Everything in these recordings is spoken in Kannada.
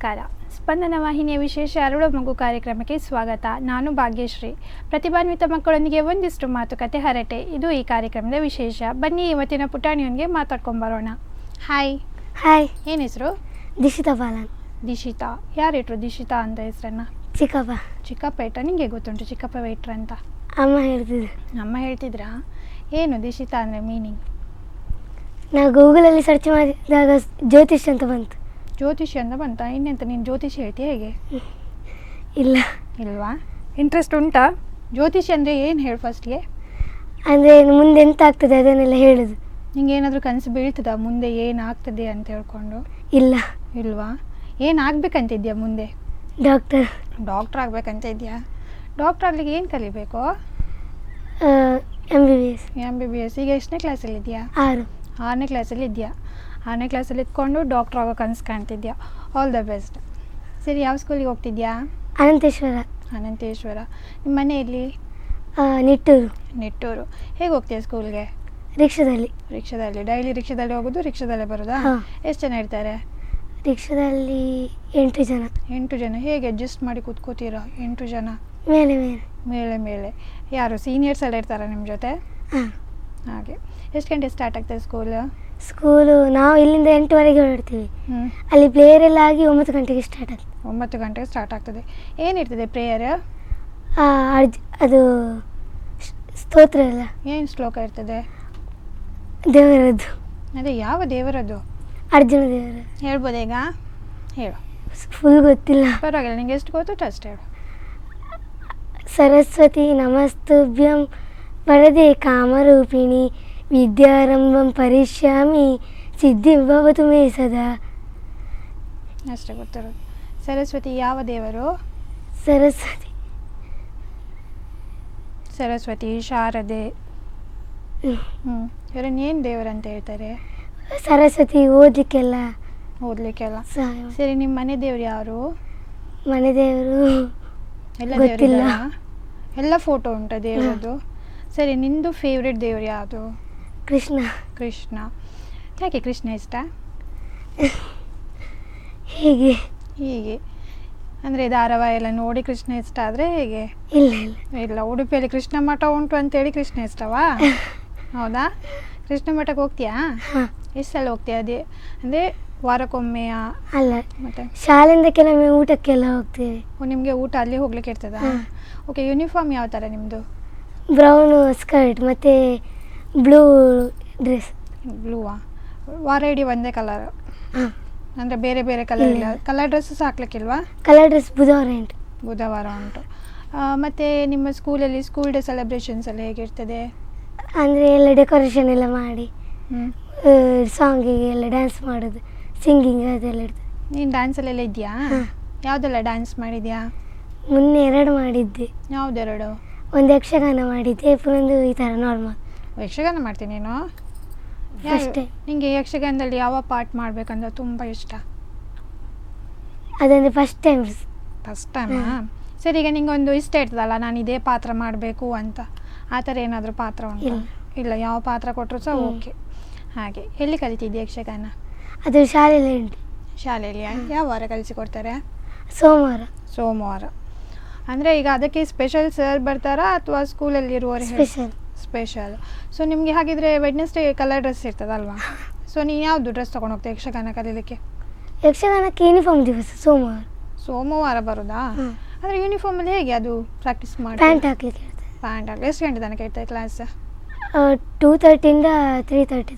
ನಮಸ್ಕಾರ. ಸ್ಪಂದನ ವಾಹಿನಿಯ ವಿಶೇಷ ಅರಳುವ ಮಗು ಕಾರ್ಯಕ್ರಮಕ್ಕೆ ಸ್ವಾಗತ. ನಾನು ಭಾಗ್ಯಶ್ರೀ. ಪ್ರತಿಭಾನ್ವಿತ ಮಕ್ಕಳೊಂದಿಗೆ ಒಂದಿಷ್ಟು ಮಾತುಕತೆ ಹರಟೆ, ಇದು ಈ ಕಾರ್ಯಕ್ರಮದ ವಿಶೇಷ. ಬನ್ನಿ ಇವತ್ತಿನ ಪುಟಾಣಿಯೊಂದಿಗೆ ಮಾತಾಡ್ಕೊಂಬರೋಣ. ಹಾಯ್. ಹಾಯ್. ಏನು ಹೆಸರು? ದಿಶಿತಾ ಬಾಲನ್. ದಿಶಿತಾ. ಯಾರಿಟ್ರು ದಿಶಿತಾ ಅಂತ ಹೆಸರನ್ನ? ಚಿಕ್ಕಪ್ಪ. ಚಿಕ್ಕಪ್ಪ ಇಟ್ಟ? ನಿಮಗೆ ಗೊತ್ತುಂಟು ಚಿಕ್ಕಪ್ಪ ಇಟ್ರ ಅಂತ? ಅಮ್ಮ ಹೇಳ್ತಿದ್ರು. ಅಮ್ಮ ಹೇಳ್ತಿದ್ರಾ? ಏನು ದಿಶಿತಾ ಅಂದರೆ ಮೀನಿಂಗ್? ನಾವು ಗೂಗಲಲ್ಲಿ ಸರ್ಚ್ ಮಾಡಿದಾಗ ಜ್ಯೋತಿಷ್ ಅಂತ ಬಂತು. ಜ್ಯೋತಿಷ್ಯ ಅಂತ ಬಂತ? ಇನ್ನೆಂತ ನೀನು ಜ್ಯೋತಿಷ್ಯ ಹೇಳ್ತಿ ಹೇಗೆ? ಇಲ್ಲ. ಇಲ್ವಾ? ಇಂಟ್ರೆಸ್ಟ್ ಉಂಟಾ? ಜ್ಯೋತಿಷ್ಯ ಅಂದರೆ ಏನು ಹೇಳು ಫಸ್ಟ್ಗೆ? ಅಂದರೆ ಮುಂದೆ ಎಂತ ಆಗ್ತದೆ ಅದನ್ನೆಲ್ಲ ಹೇಳೋದು. ನಿಂಗೆ ಏನಾದರೂ ಕನಸು ಬೀಳ್ತದ ಮುಂದೆ ಏನಾಗ್ತದೆ ಅಂತ ಹೇಳ್ಕೊಂಡು? ಇಲ್ಲ. ಇಲ್ವಾ? ಏನು ಆಗ್ಬೇಕಂತಿದ್ಯಾ ಮುಂದೆ? ಡಾಕ್ಟರ್ ಆಗಬೇಕಂತ ಇದೆಯಾ? ಡಾಕ್ಟರ್ ಆಗ್ಲಿಕ್ಕೆ ಏನು ಕಲಿಬೇಕು? MBBS. MBBS. ಈಗ ಎಷ್ಟನೇ ಕ್ಲಾಸಲ್ಲಿದೆಯಾ? 6ನೇ ಕ್ಲಾಸಲ್ಲಿ ಇದೆಯಾ? 6ನೇ ಕ್ಲಾಸಲ್ಲಿ ಇದ್ಕೊಂಡು ಡಾಕ್ಟರ್ ಆಗೋ ಕನಸು ಕಾಣ್ತಿದ್ಯಾ? All the best. ಸರಿ, ಯಾವ ಸ್ಕೂಲಿಗೆ ಹೋಗ್ತಿದ್ಯಾ? ಅನಂತೇಶ್ವರ. ನಿಮ್ಮ ಮನೆಯಲ್ಲಿ? ನಿಟ್ಟೂರು. ಹೇಗೆ ಹೋಗ್ತೀಯಾ ಸ್ಕೂಲ್ಗೆ? ರಿಕ್ಷಾದಲ್ಲಿ. ಡೈಲಿ ರಿಕ್ಷಾದಲ್ಲಿ ಹೋಗೋದು, ರಿಕ್ಷಾದಲ್ಲೇ ಬರೋದಾ? ಎಷ್ಟು ಜನ ಇರ್ತಾರೆ ರಿಕ್ಷಾದಲ್ಲಿ? 8 ಜನ. 8 ಜನ. ಹೇಗೆ ಅಡ್ಜಸ್ಟ್ ಮಾಡಿ ಕೂತ್ಕೋತೀರಾ 8 ಜನ? ಮೇಲೆ. ಯಾರು ಸೀನಿಯರ್ಸ್ ಎಲ್ಲ ಇರ್ತಾರಾ ನಿಮ್ಮ ಜೊತೆ? ಹಾಗೆ. ಎಷ್ಟು ಗಂಟೆ ಸ್ಟಾರ್ಟ್ ಆಗ್ತದೆ ಸ್ಕೂಲು ನಾವು ಇಲ್ಲಿಂದ 8:00ವರೆಗೆ ಹೊರಡ್ತೀವಿ. ಅಲ್ಲಿ ಪ್ರೇಯರ್ ಎಲ್ಲ ಆಗಿ 9 ಗಂಟೆಗೆ ಸ್ಟಾರ್ಟ್ ಆಗ್ತದೆ. 9 ಗಂಟೆಗೆ ಸ್ಟಾರ್ಟ್ ಆಗ್ತದೆ. ಏನಿರ್ತದೆ ಪ್ರೇಯರ್? ಅದು ಸ್ತೋತ್ರ ಎಲ್ಲ. ಏನು ಶ್ಲೋಕ ಇರ್ತದೆ? ದೇವರದ್ದು. ಅದೇ ಯಾವ ದೇವರದ್ದು? ಅರ್ಜುನ ದೇವರ. ಹೇಳ್ಬೋದೇ ಈಗ? ಹೇಳು. ಫುಲ್ ಗೊತ್ತಿಲ್ಲ. ಪರವಾಗಿಲ್ಲ, ನಿಂಗೆ ಎಷ್ಟು ಗೊತ್ತು ಅಷ್ಟು ಹೇಳು. ಸರಸ್ವತಿ ನಮಸ್ತುಭ್ಯಂ ವರದೆ ಕಾಮರೂಪಿಣಿ ವಿದ್ಯಾರಂಭಂ ಪರಿಶ್ಯಾಮಿ ಸಿದ್ಧಿಂ ಭವತು ಮೇ ಸದಾ. ಅಷ್ಟೇ ಗೊತ್ತಿರೋದು. ಸರಸ್ವತಿ ಯಾವ ದೇವರು? ಸರಸ್ವತಿ, ಶಾರದೆ. ಇವರನ್ನು ಏನು ದೇವರು ಅಂತ ಹೇಳ್ತಾರೆ? ಸರಸ್ವತಿ ಓದಲಿಕ್ಕೆಲ್ಲ. ಸರಿ, ನಿಮ್ಮ ಮನೆ ದೇವರು ಯಾರು? ಮನೆ ದೇವರು ಎಲ್ಲ ದೇವರಿಲ್ಲ. ಎಲ್ಲ ಫೋಟೋ ಉಂಟಾ ದೇವರದ್ದು? ಸರಿ, ನಿಂದು ಫೇವ್ರೆಟ್ ದೇವರು ಯಾವುದು? ಕೃಷ್ಣ. ಯಾಕೆ ಕೃಷ್ಣ ಇಷ್ಟ? ಹೀಗೆ ಅಂದರೆ ಧಾರಾವಾಹಿ ಎಲ್ಲ ನೋಡಿ ಕೃಷ್ಣ ಇಷ್ಟ ಆದರೆ ಹೇಗೆ? ಇಲ್ಲ, ಉಡುಪಿಯಲ್ಲಿ ಕೃಷ್ಣ ಮಠ ಉಂಟು ಅಂತೇಳಿ ಕೃಷ್ಣ ಇಷ್ಟವಾ? ಹೌದಾ? ಕೃಷ್ಣ ಮಠಕ್ಕೆ ಹೋಗ್ತೀಯಾ? ಎಷ್ಟು ಸಲ ಹೋಗ್ತೀಯಾ? ಅದೇ ಅಂದರೆ ವಾರಕ್ಕೊಮ್ಮೆಯ? ಅಲ್ಲ, ಮತ್ತೆ ಶಾಲೆಯಿಂದ ಕೆಲವೊಮ್ಮೆ ಊಟಕ್ಕೆಲ್ಲ ಹೋಗ್ತೀವಿ. ನಿಮಗೆ ಊಟ ಅಲ್ಲಿ ಹೋಗ್ಲಿಕ್ಕೆ ಇರ್ತದಾ? ಓಕೆ. ಯೂನಿಫಾರ್ಮ್ ಯಾವ ಥರ ನಿಮ್ಮದು? ಬ್ರೌನ್ ಸ್ಕರ್ಟ್ ಮತ್ತು ಬ್ಲೂ ಡ್ರೆಸ್. ಬ್ಲೂವಾ? ವಾರ ಇಡೀ ಒಂದೇ ಕಲರ್? ಅಂದರೆ ಬೇರೆ ಬೇರೆ ಕಲರ್ ಇಲ್ಲ? ಕಲರ್ ಡ್ರೆಸ್ಸಸ್ ಹಾಕ್ಲಿಕ್ಕಿಲ್ವಾ? ಕಲರ್ ಡ್ರೆಸ್ ಬುಧವಾರ ಉಂಟು. ಮತ್ತು ನಿಮ್ಮ ಸ್ಕೂಲಲ್ಲಿ ಸ್ಕೂಲ್ ಡೇ ಸೆಲೆಬ್ರೇಷನ್ಸ್ ಎಲ್ಲ ಹೇಗಿರ್ತದೆ? ಅಂದರೆ ಎಲ್ಲ ಡೆಕೋರೇಷನ್ ಎಲ್ಲ ಮಾಡಿ ಸಾಂಗಿಗೆ ಎಲ್ಲ ಡ್ಯಾನ್ಸ್ ಮಾಡೋದು, ಸಿಂಗಿಂಗ್ ಅದೆಲ್ಲ ಇರ್ತದೆ. ನೀನು ಡ್ಯಾನ್ಸಲ್ಲೆಲ್ಲ ಇದೆಯಾ? ಯಾವುದೆಲ್ಲ ಡ್ಯಾನ್ಸ್ ಮಾಡಿದ್ಯಾ? ಮೊನ್ನೆ 2 ಮಾಡಿದ್ದೆ. ಯಾವುದೆರಡು? ಒಂದು ಯಕ್ಷಗಾನ ಮಾಡಿದ್ದೆ, ಪುನೊಂದು ಈ ಥರ ನಾರ್ಮಲ್. ಯಕ್ಷಗಾನ ಮಾಡ್ತೀನಿ ನೀನು? ಅಷ್ಟೇ. ನಿಮಗೆ ಯಕ್ಷಗಾನದಲ್ಲಿ ಯಾವ ಪಾರ್ಟ್ ಮಾಡಬೇಕಂತ ತುಂಬ ಇಷ್ಟ? ಅದಂದರೆ ಫಸ್ಟ್ ಟೈಮಾ? ಸರಿ, ಈಗ ನಿಂಗೊಂದು ಇಷ್ಟ ಇರ್ತದಲ್ಲ, ನಾನು ಇದೇ ಪಾತ್ರ ಮಾಡಬೇಕು ಅಂತ, ಆ ಥರ ಏನಾದರೂ ಪಾತ್ರ ಉಂಟು? ಇಲ್ಲ, ಯಾವ ಪಾತ್ರ ಕೊಟ್ಟರು ಸಹ ಓಕೆ. ಹಾಗೆ. ಎಲ್ಲಿ ಕಲಿತಿದ್ದೆ ಯಕ್ಷಗಾನ? ಅದು ಶಾಲೆಯಲ್ಲಿ ಉಂಟು. ಶಾಲೆಯಲ್ಲಿ? ಯಾವ ವಾರ ಕಲಿಸಿಕೊಡ್ತಾರೆ? ಸೋಮವಾರ. ಅಂದರೆ ಈಗ ಅದಕ್ಕೆ ಸ್ಪೆಷಲ್ ಸರ್ ಬರ್ತಾರಾ ಅಥವಾ ಸ್ಕೂಲಲ್ಲಿ ಇರುವವರು? ಸ್ಪೆಷಲ್. ಸೊ ನಿಮಗೆ ಹಾಗಿದ್ರೆ ವೆಡ್ನೆಸ್ಡೇ ಕಲರ್ ಡ್ರೆಸ್ ಇರ್ತದಲ್ವಾ? ಸೊ ನೀನು ಯಾವುದು ಡ್ರೆಸ್ ತೊಗೊಂಡು ಹೋಗ್ತೀಯ ಯಕ್ಷಗಾನ ಕಲೀಲಿಕ್ಕೆ? ಯಕ್ಷಗಾನಕ್ಕೆ ಯೂನಿಫಾರ್ಮ್ ದಿವಸ ಸೋಮವಾರ ಬರೋದಾ? ಅಂದರೆ ಯೂನಿಫಾರ್ಮಲ್ಲಿ ಹೇಗೆ ಅದು ಪ್ರಾಕ್ಟೀಸ್ ಮಾಡಿ? ಪ್ಯಾಂಟ್ ಹಾಕ್ಲಿಕ್ಕೆ. ಎಷ್ಟು ಗಂಟೆ ತನಕ ಇರ್ತದೆ ಕ್ಲಾಸ್? 2:30ಇಂದ 3:30.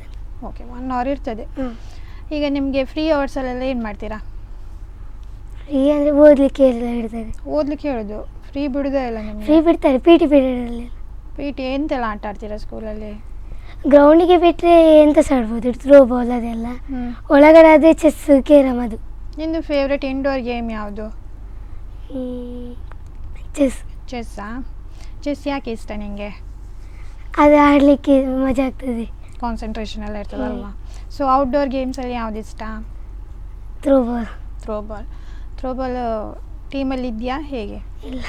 ಓಕೆ, 1 ಅವರ್ ಇರ್ತದೆ. ಈಗ ನಿಮಗೆ ಫ್ರೀ ಅವರ್ಸಲ್ಲೆಲ್ಲ ಏನು ಮಾಡ್ತೀರಾ? ಫ್ರೀ ಅಂದರೆ ಓದಲಿಕ್ಕೆ ಎಲ್ಲ ಹೇಳ್ತಾರೆ. ಓದಲಿಕ್ಕೆ ಹೇಳೋದು? ಫ್ರೀ ಬಿಡೋದೇ ಇಲ್ಲ ನಿಮಗೆ? ಫ್ರೀ ಬಿಡ್ತಾರೆ. PT ಪೀರಿಯಡಲ್ಲಿ. PT ಎಂತೆಲ್ಲ ಆಟ ಆಡ್ತೀರಾ ಸ್ಕೂಲಲ್ಲಿ? ಗ್ರೌಂಡಿಗೆ ಬಿಟ್ಟರೆ ಎಂತ ಸಹ ಆಡ್ಬೋದು, ಥ್ರೋ ಬಾಲ್ ಅದೆಲ್ಲ. ಒಳಗಡೆ ಆದರೆ ಚೆಸ್, ಕೇರಮ್. ಅದು. ನಿಂದು ಫೇವ್ರೆಟ್ ಇಂಡೋರ್ ಗೇಮ್ ಯಾವುದು? ಚೆಸ್ಸಾ? ಚೆಸ್ ಯಾಕೆ ಇಷ್ಟ ನಿಮಗೆ? ಅದು ಆಡಲಿಕ್ಕೆ ಮಜಾ ಆಗ್ತದೆ, ಕಾನ್ಸಂಟ್ರೇಷನ್ ಎಲ್ಲ ಇರ್ತದಲ್ವಾ? ಸೊ ಔಟ್ಡೋರ್ ಗೇಮ್ಸಲ್ಲಿ ಯಾವ್ದು ಇಷ್ಟ? ಥ್ರೋಬಾಲ್ ಟೀಮಲ್ಲಿ ಇದೆಯಾ ಹೇಗೆ? ಇಲ್ಲ.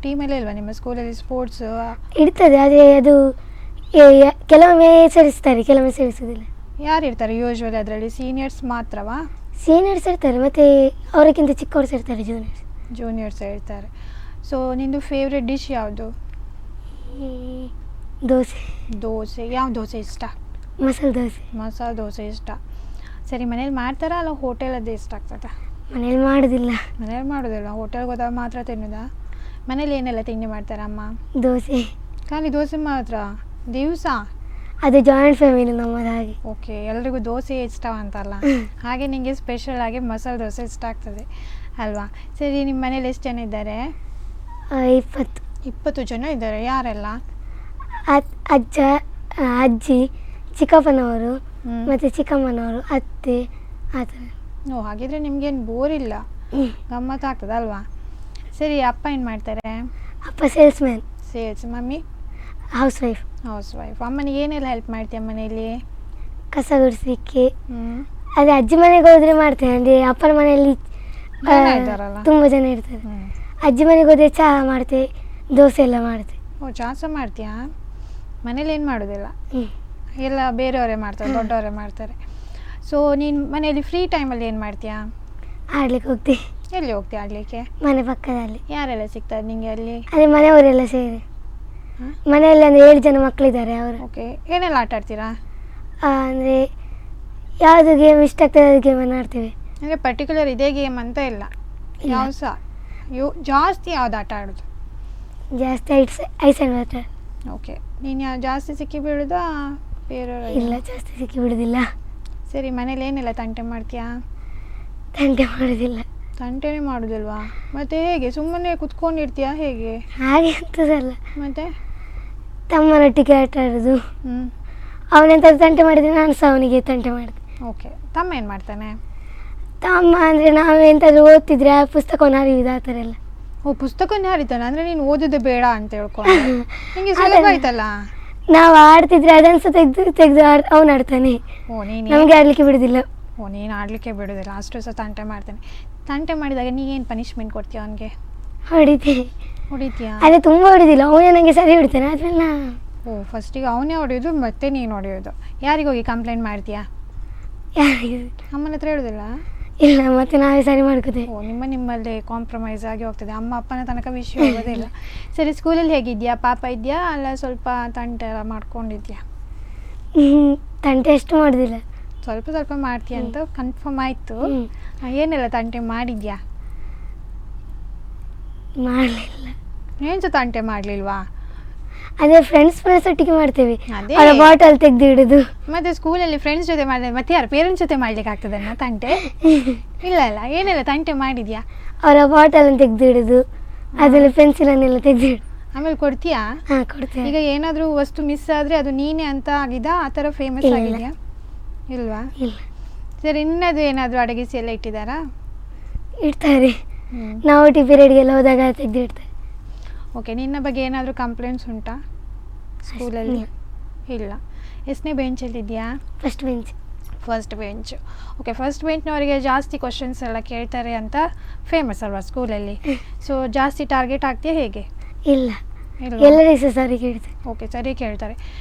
ಟೀಮಲ್ಲಿ ಇಲ್ವಾ ನಿಮ್ಮ ಸ್ಕೂಲಲ್ಲಿ ಸ್ಪೋರ್ಟ್ಸ್? ಇರ್ತದೆ, ಆದರೆ ಅದು ಕೆಲವೊಮ್ಮೆ ಸೇರಿಸ್ತಾರೆ, ಕೆಲವೊಮ್ಮೆ ಸೇರಿಸೋದಿಲ್ಲ. ಯಾರು ಇರ್ತಾರೆ ಯೂಶ್ವಲಿ ಅದರಲ್ಲಿ? ಸೀನಿಯರ್ಸ್ ಮಾತ್ರವಾ? ಸೀನಿಯರ್ಸ್ ಇರ್ತಾರೆ ಮತ್ತು ಅವರಿಗಿಂತ ಚಿಕ್ಕವ್ರು ಇರ್ತಾರೆ ಜೂನಿಯರ್ಸ್. ಜೂನಿಯರ್ಸ್ ಇರ್ತಾರೆ. ಸೊ ನಿಂದು ಫೇವ್ರೆಟ್ ಡಿಶ್ ಯಾವುದು? ದೋಸೆ. ದೋಸೆ. ಯಾವ ದೋಸೆ ಇಷ್ಟ? ಮಸಾಲೆ ದೋಸೆ. ಮಸಾಲೆ ದೋಸೆ ಇಷ್ಟ. ಸರಿ, ಮನೇಲಿ ಮಾಡ್ತಾರಾ ಅಲ್ಲ ಹೋಟೆಲದ್ದು ಇಷ್ಟ ಆಗ್ತದೆ? ಮನೇಲಿ ಮಾಡೋದಿಲ್ಲ. ಮನೇಲಿ ಮಾಡೋದಿಲ್ಲ, ಹೋಟೆಲ್ಗೆ ಹೋದಾಗ ಮಾತ್ರ ತಿನ್ನೋದಾ? ಮನೇಲಿ ಏನೆಲ್ಲ ತಿಂಡಿ ಮಾಡ್ತಾರೆ ಅಮ್ಮ? ದೋಸೆ. ಖಾಲಿ ದೋಸೆ ಮಾತ್ರ ದಿವಸ? ಅದು ಜಾಯಿಂಟ್ ಫ್ಯಾಮಿಲಿ ನಮ್ಮದು ಹಾಗೆ. ಓಕೆ, ಎಲ್ರಿಗೂ ದೋಸೆ ಇಷ್ಟ ಅಂತಲ್ಲ, ಹಾಗೆ ನಿಮಗೆ ಸ್ಪೆಷಲ್ ಆಗಿ ಮಸಾಲೆ ದೋಸೆ ಇಷ್ಟ ಆಗ್ತದೆ ಅಲ್ವಾ? ಸರಿ, ನಿಮ್ಮ ಮನೇಲಿ ಎಷ್ಟು ಜನ ಇದ್ದಾರೆ? 20. 20 ಜನ ಇದ್ದಾರೆ. ಯಾರೆಲ್ಲ? ಅಜ್ಜ, ಅಜ್ಜಿ, ಚಿಕ್ಕಪ್ಪನವರು ಮತ್ತು ಚಿಕ್ಕಮ್ಮನವರು, ಅತ್ತೆ, ಆ ಥರ. ಓ, ಹಾಗಿದ್ರೆ ನಿಮ್ಗೇನು ಬೋರ್ ಇಲ್ಲ, ಗಮ್ಮತ್ತು ಆಗ್ತದೆ ಅಲ್ವಾ? ಸರಿ, ಅಪ್ಪ ಏನು ಮಾಡ್ತಾರೆ? ಅಪ್ಪ sales man. Sales. Mummy? House wife. House wife. ಅಮ್ಮನಿಗೆ ಏನೆಲ್ಲ ಹೆಲ್ಪ್ ಮಾಡ್ತೀಯ ಮನೆಯಲ್ಲಿ? ಕಸ ಗುಡಿಸ್ಲಿಕ್ಕೆ. ಅದೇ ಅಜ್ಜಿ ಮನೆಗೆ ಹೋದರೆ ಮಾಡ್ತೇನೆ. ಅಂದರೆ ಅಪ್ಪನ ಮನೆಯಲ್ಲಿ ತುಂಬ ಜನ ಇರ್ತಾರೆ. ಅಜ್ಜಿ ಮನೆಗೆ ಹೋದರೆ ಚಹಾ ಮಾಡ್ತೆ, ದೋಸೆ ಎಲ್ಲ ಮಾಡ್ತೆ. ಓ, ಚಹಾ ಸಹ ಮಾಡ್ತೀಯಾ? ಮನೇಲಿ ಏನು ಮಾಡೋದಿಲ್ಲ, ಎಲ್ಲ ಬೇರೆಯವರೇ ಮಾಡ್ತಾರೆ, ದೊಡ್ಡವರೇ ಮಾಡ್ತಾರೆ. ಸೊ ನೀನು ಮನೆಯಲ್ಲಿ ಫ್ರೀ ಟೈಮಲ್ಲಿ ಏನು ಮಾಡ್ತೀಯಾ? ಆಡ್ಲಿಕ್ಕೆ ಹೋಗ್ತೀವಿ. ಎಲ್ಲಿ ಹೋಗ್ತೀಯ ಆಡಲಿಕ್ಕೆ? ಮನೆ ಪಕ್ಕದಲ್ಲಿ. ಯಾರೆಲ್ಲ ಸಿಗ್ತಾರೆ ನಿಮಗೆ ಅಲ್ಲಿ? ಅದೇ ಮನೆಯವರೆಲ್ಲ ಸೇರಿ. ಮನೆಯಲ್ಲಿ ಅಂದರೆ 7 ಜನ ಮಕ್ಕಳಿದ್ದಾರೆ ಅವರು. ಓಕೆ, ಏನೆಲ್ಲ ಆಟ ಆಡ್ತೀರಾ? ಅಂದರೆ ಯಾವುದು ಗೇಮ್ ಇಷ್ಟ ಆಗ್ತದೆ ಅದು ಗೇಮನ್ನು ಆಡ್ತೀವಿ. ಅಂದರೆ ಪರ್ಟಿಕ್ಯುಲರ್ ಇದೇ ಗೇಮ್ ಅಂತ ಇಲ್ಲ, ಯಾವ ಸಹ ಜಾಸ್ತಿ ಯಾವ್ದು ಆಟ ಆಡೋದು? ಜಾಸ್ತಿ ಐಸ್ ಆ್ಯಂಡ್ ವಾಟರ್. ಓಕೆ, ನೀನು ಜಾಸ್ತಿ ಸಿಕ್ಕಿ ಬೀಳೋದಾ ಬೇರೆಯವರು? ಇಲ್ಲ, ಜಾಸ್ತಿ ಸಿಕ್ಕಿ ಬಿಡೋದಿಲ್ಲ. ಸರಿ, ಮನೇಲಿ ಏನೆಲ್ಲ ತಂಟೆ ಮಾಡ್ತೀಯಾ? ತಂಟೆ ಮಾಡೋದಿಲ್ಲ. ತಂಟೆನೇ ಮಾಡೋದಿಲ್ವಾ? ಮತ್ತೆ ಹೇಗೆ, ಸುಮ್ಮನೆ ಕುತ್ಕೊಂಡಿರ್ತೀಯಾ ಹೇಗೆ? ಹಾಗೆ ಅಂತದಲ್ಲ, ಮತ್ತೆ ತಮ್ಮನೊಟ್ಟಿಗೆ ಆಟ ಆಡೋದು. ಅವನೆಂತಾದ್ರು ತಂಟೆ ಮಾಡಿದರೆ ನಾನು ಸಹ ಅವನಿಗೆ ತಂಟೆ ಮಾಡಿದೆ. ಓಕೆ, ತಮ್ಮ ಏನು ಮಾಡ್ತಾನೆ? ತಮ್ಮ ಅಂದರೆ ನಾವು ಎಂತಾದರೂ ಓದ್ತಿದ್ರೆ ಆ ಪುಸ್ತಕವನ್ನು ಹರಿಯುವುದು, ಆ ಥರ ಎಲ್ಲ. ಓ, ಪುಸ್ತಕನೇ ಹರಿತಾನೆ? ಅಂದರೆ ನೀನು ಓದೋದು ಬೇಡ ಅಂತ ಹೇಳ್ಕೊಂಡು ನಿಮಗೆ ಸುಲಭ ಆಯ್ತಲ್ಲ. ನಾವು ಆಡ್ತಿದ್ರೆ ಅದನ್ನು ಸಹ ತೆಗೆದು ಅವನು ಆಡ್ತಾನೆ. ಓ, ನಮಗೆ ಆಡಲಿಕ್ಕೆ ಬಿಡೋದಿಲ್ಲ. ಓ, ನೀನು ಆಡಲಿಕ್ಕೆ ಬಿಡೋದಿಲ್ಲ, ಅಷ್ಟು ಸಹ ತಂಟೆ ಮಾಡ್ತಾನೆ. ತಂಟೆ ಮಾಡಿದಾಗ ನೀನು ಪನಿಷ್ಮೆಂಟ್ ಕೊಡ್ತೀಯ ಅವನಿಗೆ? ಹೊಡಿತೀಯಾ? ಅದೇ ತುಂಬ ಹೊಡಿದಿಲ್ಲ, ಅವನೇ ನನಗೆ ಸರಿ ಹೊಡಿತಾನೆ. ಆದ್ಮೇಲೆ ಓ, ಫಸ್ಟಿಗೆ ಅವನೇ ಹೊಡೆಯೋದು ಮತ್ತೆ ನೀನು ಹೊಡೆಯೋದು. ಯಾರಿಗೋಗಿ ಕಂಪ್ಲೇಂಟ್ ಮಾಡ್ತೀಯಾ? ಅಮ್ಮನ ಹತ್ರ ಹೇಳೋದಿಲ್ಲ? ಇಲ್ಲ, ಮತ್ತೆ ನಾವೇ ಸರಿ ಮಾಡ್ಕೋತೇವೆ. ಓ, ನಿಮ್ಮಲ್ಲೇ ಕಾಂಪ್ರಮೈಸ್ ಆಗಿ ಹೋಗ್ತದೆ, ಅಮ್ಮ ಅಪ್ಪನ ತನಕ ವಿಷಯ ಹೋಗೋದಿಲ್ಲ. ಸರಿ, ಸ್ಕೂಲಲ್ಲಿ ಹೇಗಿದ್ಯಾ? ಪಾಪ ಇದೆಯಾ ಅಲ್ಲ ಸ್ವಲ್ಪ ತಂಟೆ ಎಲ್ಲ ಮಾಡ್ಕೊಂಡಿದ್ಯಾ? ತಂಟೆ ಎಷ್ಟು ಮಾಡೋದಿಲ್ಲ, ಸ್ವಲ್ಪ ಸ್ವಲ್ಪ ಮಾಡ್ತೀಯ ಅಂತ ಕನ್ಫರ್ಮ್ ಆಯಿತು. ಏನೆಲ್ಲ ತಂಟೆ ಮಾಡಿದ್ಯಾ? ಮಾಡಲಿಲ್ಲ. ಏನು ಸಹ ತಂಟೆ ಮಾಡಲಿಲ್ವಾ? ಅದೇ ಫ್ರೆಂಡ್ಸ್ ಒಟ್ಟಿಗೆ ಮಾಡ್ತೇವೆ. ಅದೇ ಬಾಟಲ್ ತೆಗೆದು ಇಡೋದು. ಮತ್ತೆ ಸ್ಕೂಲಲ್ಲಿ ಫ್ರೆಂಡ್ಸ್ ಜೊತೆ ಮಾಡಿದ್ರೆ ಮತ್ತೆ ಯಾರು ಪೇರೆಂಟ್ಸ್ ಜೊತೆ ಮಾಡ್ಲಿಕ್ಕೆ ಆಗ್ತದನ್ನ ತಂಟೆ? ಇಲ್ಲ ಇಲ್ಲ, ಏನೆಲ್ಲ ತಂಟೆ ಮಾಡಿದ್ಯಾ? ಅವರ ಬಾಟಲನ್ನು ತೆಗೆದು ಇಡೋದು, ಅದರಲ್ಲಿ ಪೆನ್ಸಿಲನ್ನೆಲ್ಲ ತೆಗೆದು ಇಡು. ಆಮೇಲೆ ಕೊಡ್ತೀಯಾ? ಹಾಂ, ಕೊಡ್ತೇವೆ. ಈಗ ಏನಾದರೂ ವಸ್ತು ಮಿಸ್ ಆದರೆ ಅದು ನೀನೇ ಅಂತ ಆಗಿದಾ, ಆ ಥರ ಫೇಮಸ್ ಆಗಿದೆಯಾ? ಇಲ್ವಾ? ಇಲ್ಲ. ಸರಿ, ಇನ್ನದು ಏನಾದರೂ ಅಡಗಿಸಿ ಎಲ್ಲ ಇಟ್ಟಿದ್ದಾರಾ? ಇಡ್ತಾರೆ, ನಾವು ಪೀರಿಯಡ್ಗೆಲ್ಲ ಹೋದಾಗ ತೆಗೆದು ಇಡ್ತಾರೆ. ಓಕೆ, ನಿನ್ನ ಬಗ್ಗೆ ಏನಾದರೂ ಕಂಪ್ಲೇಂಟ್ಸ್ ಉಂಟಾ ಸ್ಕೂಲಲ್ಲಿ? ಇಲ್ಲ. ಎಷ್ಟನೇ ಬೆಂಚಲ್ಲಿದೆಯಾ? First bench. First bench. Okay, first ಬೆಂಚ್ನವರಿಗೆ ಜಾಸ್ತಿ ಕ್ವಶನ್ಸ್ ಎಲ್ಲ ಕೇಳ್ತಾರೆ ಅಂತ ಫೇಮಸ್ ಅಲ್ವಾ ಸ್ಕೂಲಲ್ಲಿ? ಸೊ ಜಾಸ್ತಿ ಟಾರ್ಗೆಟ್ ಆಗ್ತೀಯಾ ಹೇಗೆ? ಇಲ್ಲ, ಎಲ್ಲರೂ ಸಹ ಸರಿ ಕೇಳ್ತಾರೆ. ಓಕೆ, ಸರಿ ಕೇಳ್ತಾರೆ.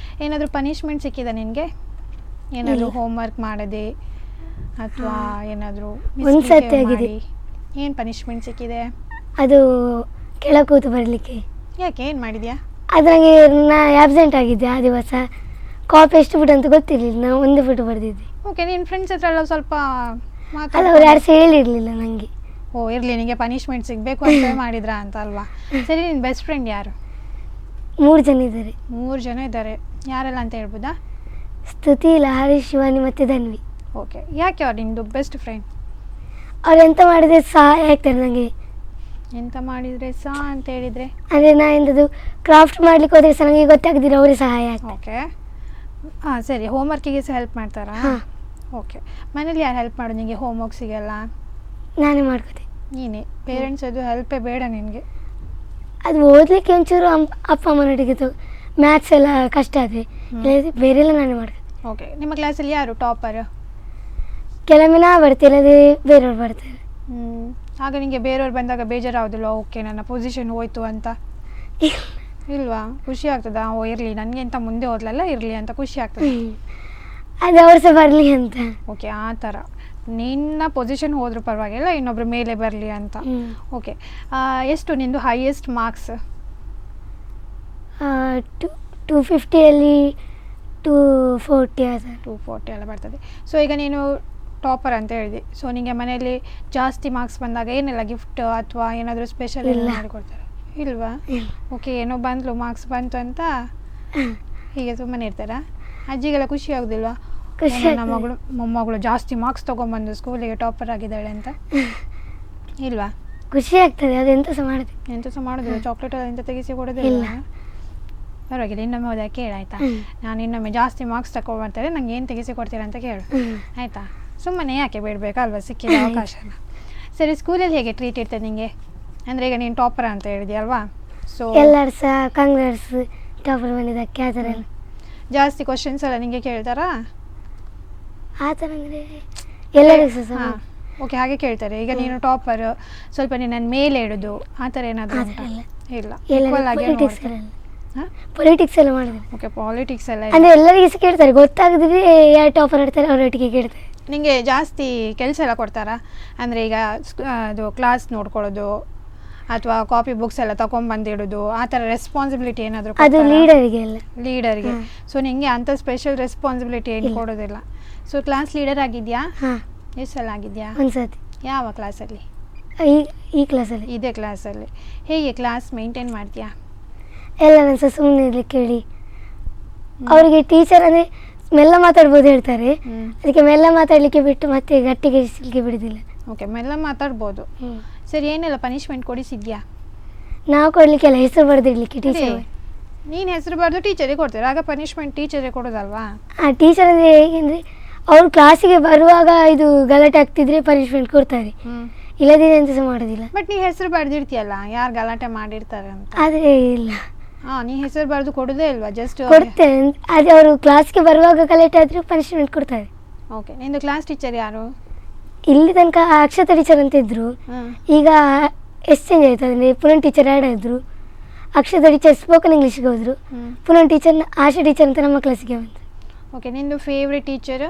ಏನಾದರೂ ಪನಿಷ್ಮೆಂಟ್ ಸಿಕ್ಕಿದ ನಿನಗೆ? ಏನಾದರೂ ಹೋಮ್ವರ್ಕ್ ಮಾಡದೆ ಅಥವಾ ಏನಾದರೂ ಒಂದು ಸರ್ತಿ ಆಗಿದೆ. ಏನು ಪನಿಷ್ಮೆಂಟ್ ಸಿಕ್ಕಿದೆ? ಅದು ಕೆಳಗೆ ಕೂತು ಬರಲಿಕ್ಕೆ. ಯಾಕೆ, ಏನು ಮಾಡಿದ್ಯಾ? ಅದು ನನಗೆ ಆಬ್ಸೆಂಟ್ ಆಗಿದ್ದೆ ಆ ದಿವಸ. ಕಾಪಿ ಎಷ್ಟು ಫುಟ್ ಅಂತ ಗೊತ್ತಿರಲಿಲ್ಲ, ನಾವು 1 ಫುಟ್ ಬರೆದಿದ್ದೆ. ಓಕೆ, ನಿನ್ನ ಫ್ರೆಂಡ್ಸ್ ಹತ್ರ ಎಲ್ಲ ಸ್ವಲ್ಪ ಅಲ್ಲ, ಅವ್ರು ಯಾರು ಸಹ ಹೇಳಿರಲಿಲ್ಲ ನನಗೆ. ಓ, ಇರಲಿ, ನಿನಗೆ ಪನಿಷ್ಮೆಂಟ್ ಸಿಗಬೇಕು ಅಂತ ಮಾಡಿದ್ರಾ ಅಂತ ಅಲ್ವಾ? ಸರಿ, ನಿನ್ನ ಬೆಸ್ಟ್ ಫ್ರೆಂಡ್ ಯಾರು? 3 ಜನ ಇದ್ದಾರೆ. 3 ಜನ ಇದ್ದಾರೆ. ಯಾರೆಲ್ಲ ಅಂತ ಹೇಳ್ಬೋದಾ? ಸ್ತುತಿ, ಲಹರಿ, ಶಿವಾನಿ ಮತ್ತು ಧನ್ವಿ. ಓಕೆ, ಯಾಕೆ ಅವ್ರು ನಿಮ್ಮದು ಬೆಸ್ಟ್ ಫ್ರೆಂಡ್? ಅವ್ರು ಎಂತ ಮಾಡಿದರೆ ಸಹಾಯ ಆಗ್ತಾರೆ ನನಗೆ. ಎಂತ ಮಾಡಿದರೆ ಸಹ ಅಂತ ಹೇಳಿದರೆ? ಅಂದರೆ ನಾ ಎಂಥದ್ದು ಕ್ರಾಫ್ಟ್ ಮಾಡಲಿಕ್ಕೆ ಹೋದರೆ ಸಹ ನನಗೆ ಗೊತ್ತಾಗ್ದಿಲ್ಲ, ಅವರೇ ಸಹಾಯ ಆಗ್ತಾರೆ. ಓಕೆ, ಹಾಂ, ಸರಿ. ಹೋಮ್ವರ್ಕಿಗೆ ಸಹ ಹೆಲ್ಪ್ ಮಾಡ್ತಾರಾ? ಓಕೆ, ಮನೇಲಿ ಯಾರು ಹೆಲ್ಪ್ ಮಾಡೋದು ನಿಮಗೆ ಹೋಮ್ವರ್ಕ್ಸಿಗೆಲ್ಲ? ನಾನೇ ಮಾಡ್ಕೋತೆ. ನೀನೇ? ಪೇರೆಂಟ್ಸ್ ಅದು ಹೆಲ್ಪೇ ಬೇಡ ನಿನಗೆ? ಅದು ಓದಲಿಕ್ಕೆ ಒಂಚೂರು ಅಪ್ಪ ಅಮ್ಮನೊಟ್ಟಿಗೆ ಮ್ಯಾಥ್ಸ್ ಎಲ್ಲ ಕಷ್ಟ ಆದರೆ ಬೇರೆಲ್ಲ ನಾನೇ ಮಾಡ್ಕೋತೆ. ಓಕೆ, ನಿಮ್ಮ ಕ್ಲಾಸಲ್ಲಿ ಯಾರು ಟಾಪರ್? ಕೆಲವೊಮ್ಮೆ ನಾ ಬರ್ತೀನಿ, ಅದೇ ಬೇರೆಯವ್ರು ಬರ್ತಾರೆ. ಆಗ ನಿಮಗೆ ಬೇರೆಯವ್ರು ಬಂದಾಗ ಬೇಜಾರಾಗೋದಿಲ್ಲ? ಓಕೆ, ನನ್ನ ಪೊಸಿಷನ್ ಹೋಯ್ತು ಅಂತ ಇಲ್ವಾ? ಖುಷಿ ಆಗ್ತದಾ? ಓ, ಇರಲಿ, ನನಗೆ ಅಂತ ಮುಂದೆ ಓದಲಲ್ಲ, ಇರಲಿ ಅಂತ ಖುಷಿ ಆಗ್ತದೆ. ಅದು ಅವ್ರು ಸಹ ಬರಲಿ ಅಂತ. ಓಕೆ, ಆ ಥರ ನಿನ್ನ ಪೊಸಿಷನ್ ಹೋದ್ರೂ ಪರವಾಗಿಲ್ಲ, ಇನ್ನೊಬ್ರು ಮೇಲೆ ಬರಲಿ ಅಂತ. ಓಕೆ, ಎಷ್ಟು ನಿಂದು ಹೈಯೆಸ್ಟ್ ಮಾರ್ಕ್ಸ್? 250 240 240 ಎಲ್ಲ ಬರ್ತದೆ. ಸೊ ಈಗ ನೀನು ಟಾಪರ್ ಅಂತ ಹೇಳಿದೆ. ಸೊ ನಿಮಗೆ ಮನೆಯಲ್ಲಿ ಜಾಸ್ತಿ ಮಾರ್ಕ್ಸ್ ಬಂದಾಗ ಏನೆಲ್ಲ ಗಿಫ್ಟ್ ಅಥವಾ ಏನಾದರೂ ಸ್ಪೆಷಲ್ ಎಲ್ಲ ಮಾಡಿಕೊಡ್ತಾರೆ? ಇಲ್ವಾ? ಓಕೆ, ಏನೋ ಬಂದ್ಲು, ಮಾರ್ಕ್ಸ್ ಬಂತು ಅಂತ ಹೀಗೆ ಸುಮ್ಮನೆ ಇರ್ತಾರಾ? ಅಜ್ಜಿಗೆಲ್ಲ ಖುಷಿ ಆಗೋದಿಲ್ವಾ? ನನ್ನ ಮೊಮ್ಮಗಳು ಜಾಸ್ತಿ ಮಾರ್ಕ್ಸ್ ತೊಗೊಂಬಂದು ಸ್ಕೂಲಿಗೆ ಟಾಪರ್ ಆಗಿದ್ದಾಳೆ ಅಂತ ಇಲ್ವಾ? ಖುಷಿ ಆಗ್ತದೆ. ಅದು ಎಂತ ಸಹ ಮಾಡೋದಿಲ್ಲ. ಚಾಕ್ಲೇಟ್ ಎಂತ ತೆಗಿಸಿ ಕೊಡೋದಿಲ್ಲ? ಪರವಾಗಿಲ್ಲ, ಇನ್ನೊಮ್ಮೆ ಹೋದಾಗ ಕೇಳಾಯ್ತಾ, ನಾನು ಇನ್ನೊಮ್ಮೆ ಜಾಸ್ತಿ ಮಾರ್ಕ್ಸ್ ತಗೊಂಡ್ಬರ್ತಾರೆ, ನಂಗೆ ಏನು ತೆಗಿಸಿ ಕೊಡ್ತೀರಾ ಅಂತ ಕೇಳು ಆಯಿತಾ? ಸುಮ್ಮನೆ ಯಾಕೆ ಬೇಡಬೇಕಲ್ವ ಸಿಕ್ಕಿದ ಅವಕಾಶನ. ಸರಿ, ಸ್ಕೂಲಲ್ಲಿ ಹೇಗೆ ಟ್ರೀಟ್ ಇರ್ತದೆ ನಿಮಗೆ? ಅಂದರೆ ಈಗ ನೀನು ಟಾಪರ್ ಅಂತ ಹೇಳಿದ್ಯಲ್ವಾ? ಸೊ ಎಲ್ಲರೂ ಸಹ ಕಾಂಗ್ರೆಸ್ ಟಾಪರ್ ಬಂದಿದ್ದಕ್ಕೆ ಆ ಥರ ಎಲ್ಲ ಜಾಸ್ತಿ ಕ್ವಶನ್ಸ್ ಎಲ್ಲ ನಿಮಗೆ ಕೇಳ್ತಾರಾ? ಆ ಥರ ಅಂದರೆ ಎಲ್ಲರಿಗೂ ಸಹ ಓಕೆ, ಹಾಗೆ ಕೇಳ್ತಾರೆ. ಈಗ ನೀನು ಟಾಪರ್, ಸ್ವಲ್ಪ ನಿನ್ನನ್ನು ಮೇಲೆ ಇಡೋದು ಆ ಥರ ಏನಾದರೂ ಇಲ್ಲ? ಪೊಲಿಟಿಕ್ಸ್ ಎಲ್ಲ ಮಾಡಿದ್ರೆ. ಓಕೆ, ಪಾಲಿಟಿಕ್ಸ್ ಎಲ್ಲ ಅಂದರೆ ಎಲ್ಲರಿಗೂ ಸಹ ಕೇಳ್ತಾರೆ, ಗೊತ್ತಾಗದಿದ್ರೆ ಯಾರು ಟಾಪರ್ ಇರ್ತಾರೆ ಅವರೊಟ್ಟಿಗೆ ಕೇಳ್ತಾರೆ. ನಿಮಗೆ ಜಾಸ್ತಿ ಕೆಲಸ ಎಲ್ಲ ಕೊಡ್ತಾರಾ? ಅಂದರೆ ಈಗ ಅದು ಕ್ಲಾಸ್ ನೋಡ್ಕೊಳ್ಳೋದು ಅಥವಾ ಕಾಪಿ ಬುಕ್ಸ್ ಎಲ್ಲ ತೊಗೊಂಬಂದಿಡೋದು ಆ ಥರ ರೆಸ್ಪಾನ್ಸಿಬಿಲಿಟಿ ಏನಾದರೂ? ಅದು ಲೀಡರ್ಗೆ. ಸೊ ನಿಮಗೆ ಅಂಥ ಸ್ಪೆಷಲ್ ರೆಸ್ಪಾನ್ಸಿಬಿಲಿಟಿ ಏನು ಕೊಡೋದಿಲ್ಲ. ಸೊ ಕ್ಲಾಸ್ ಲೀಡರ್ ಆಗಿದೆಯಾ? ಎಷ್ಟು ಸಲ ಆಗಿದೆಯಾ? ಒಂದ್ಸತಿ. ಯಾವ ಕ್ಲಾಸಲ್ಲಿ? ಈ ಕ್ಲಾಸಲ್ಲಿ. ಇದೇ ಕ್ಲಾಸಲ್ಲಿ. ಹೇಗೆ ಕ್ಲಾಸ್ ಮೇಂಟೈನ್ ಮಾಡ್ತೀಯಾ? ಎಲ್ಲರೂ ಸಹ ಸುಮ್ಮನೆ ಇರಲಿಕ್ಕೆ ಹೇಳಿ. ಅವರಿಗೆ ಟೀಚರ್ ಅಂದರೆ ಮೆಲ್ಲ ಮಾತಾಡ್ಬೋದು ಹೇಳ್ತಾರೆ, ಅದಕ್ಕೆ ಮೆಲ್ಲ ಮಾತಾಡಲಿಕ್ಕೆ ಬಿಟ್ಟು ಮತ್ತೆ ಗಟ್ಟಿಗೆ ಬಿಡೋದಿಲ್ಲ. ಓಕೆ, ಮೆಲ್ಲ ಮಾತಾಡ್ಬೋದು. ಸರಿ, ಏನೆಲ್ಲ ಪನಿಷ್ಮೆಂಟ್ ಕೊಡಿಸಿದ್ಯಾ? ನಾವು ಕೊಡಲಿಕ್ಕೆಲ್ಲ ಹೆಸರು ಬರೆದಿಡ್ಲಿಕ್ಕೆ ಟೀಚರ್. ನೀನು ಹೆಸರು ಬರೆದು ಟೀಚರಿಗೆ ಕೊಡ್ತೀರ, ಆಗ ಪನಿಷ್ಮೆಂಟ್ ಟೀಚರೇ ಕೊಡೋದಲ್ವಾ? ಟೀಚರ್ ಅಂದರೆ ಹೇಗೆಂದರೆ ಅವರು ಕ್ಲಾಸಿಗೆ ಬರುವಾಗ ಇದು ಗಲಾಟೆ ಆಗ್ತಿದ್ರೆ ಪನಿಷ್ಮೆಂಟ್ ಕೊಡ್ತಾರೆ, ಇಲ್ಲದಿದ್ರೆ ಎಂತ ಸಹ ಮಾಡೋದಿಲ್ಲ. ಬಟ್ ನೀ ಹೆಸರು ಬರೆದಿರ್ತೀಯಲ್ಲ, ಯಾರು ಗಲಾಟೆ ಮಾಡಿರ್ತಾರೆ ಅಂತ? ಆದರೆ ಇಲ್ಲ, ನೀ ಹೆಸರು ಬರೆದು ಕೊಡೋದೇ ಇಲ್ವಾ? ಜಸ್ಟ್ ಕೊಡ್ತೇನೆ, ಅದೇ ಅವರು ಕ್ಲಾಸ್ಗೆ ಬರುವಾಗ ಗಲಾಟೆ ಆದರೆ ಪನಿಷ್ಮೆಂಟ್ ಕೊಡ್ತಾರೆ. ಓಕೆ, ನಿಂದು ಕ್ಲಾಸ್ ಟೀಚರ್ ಯಾರು? ಇಲ್ಲಿ ತನಕ ಅಕ್ಷತಾ ಟೀಚರ್ ಅಂತ ಇದ್ರು, ಈಗ ಎಕ್ಸ್ಚೇಂಜ್ ಆಯ್ತು. ಅಂದರೆ ಪುನಃ ಟೀಚರ್ ಆ್ಯಡ್ ಆದರು. ಅಕ್ಷತಾ ಟೀಚರ್ ಸ್ಪೋಕನ್ ಇಂಗ್ಲೀಷ್ಗೆ ಹೋದರು, ಪುನಃ ಟೀಚರ್ ಆಶಾ ಟೀಚರ್ ಅಂತ ನಮ್ಮ ಕ್ಲಾಸಿಗೆ ಬಂತು. ಓಕೆ, ನಿಂದು ಫೇವ್ರೆಟ್ ಟೀಚರ್?